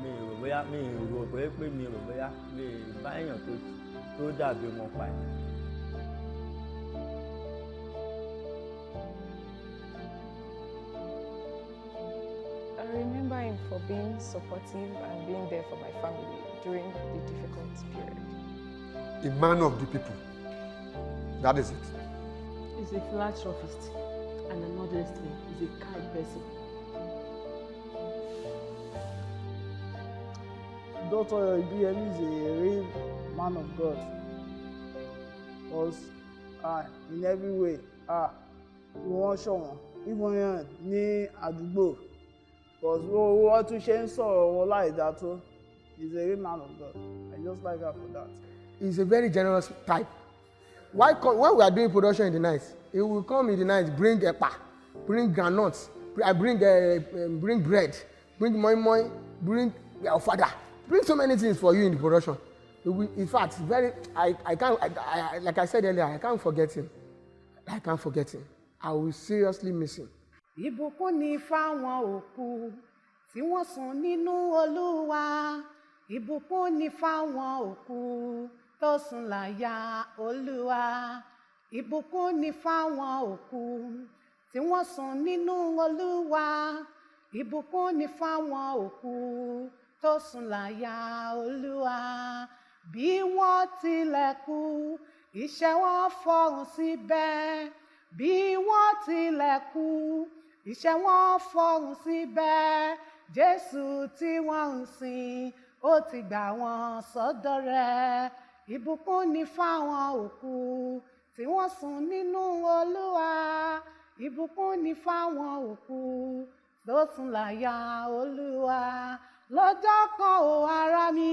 mi rò bóyá mi rò bóyá mi bá èèyàn tó dàbí wọn pa ẹ̀. I remember him for being supportive and being there for my family during the difficult period. A man of the people. That is it. He's a philanthropist and an honest man. He's a kind person. Dr. Ibiyemi is a real man of God. Because in every way, wọ́n ṣọ̀wọ́n even yẹn ní àdúgbò. Because wọ́n tún ṣe ń sọ̀rọ̀ wọn láì dá tó. He's a real man of God. I just like her for that. He's a very generous type. When we are doing production in the night, he will come in the night, bring epa, bring groundnuts, bring bread, bring moi, bring ofada, bring so many things for you in the production. In fact, like I said earlier, I can't forget him. I will seriously miss him. Ìbùkún ni fáwọn òkú tí wọ́n sùn nínú Olúwa. Ìbùkún ni fáwọn òkú tó sùn láyà Olúwa. Ìbùkún ni fáwọn òkú tí wọ́n sùn nínú Olúwa. Ìbùkún ni fáwọn òkú tó sùn láyà Olúwa. Bí wọ́n tilẹ̀ kú, iṣẹ́ wọn fọhùn síbẹ̀. Bí wọ́n tilẹ̀ kú, iṣẹ́ wọn fọhùn síbẹ̀. Jésù tí wọ́n ń sìn, ó ti gbà wọ́n sọ́dọ̀ rẹ̀. Ìbùkún ni fáwọn òkú tí wọ́n sùn nínú Olúwa. Ìbùkún ni fáwọn òkú tó sùn láyà Olúwa. Lọ́jọ́ kan ò ará mi,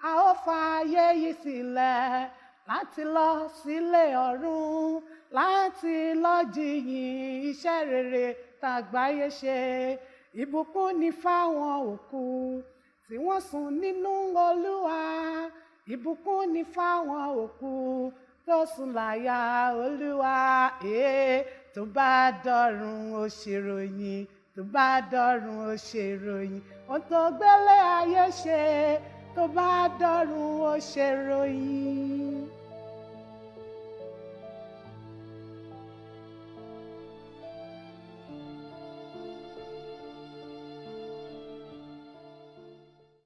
a ó fààyè yìí sílẹ̀ láti lọ sílé ọ̀run, láti lọ jìyìn iṣẹ́ rere tàgbáyé ṣe. Ìbùkún ni fáwọn òkú tí wọ́n sùn nínú Olúwa. Ìbùkún ni fáwọn òkú tó sùn láyà Olúwa. Tó bá dọ̀run ó ṣèròyìn, tó bá dọ̀run ó ṣèròyìn, ohun tó gbélé ayé ṣe. Tó bá dọ̀run ó ṣèròyìn.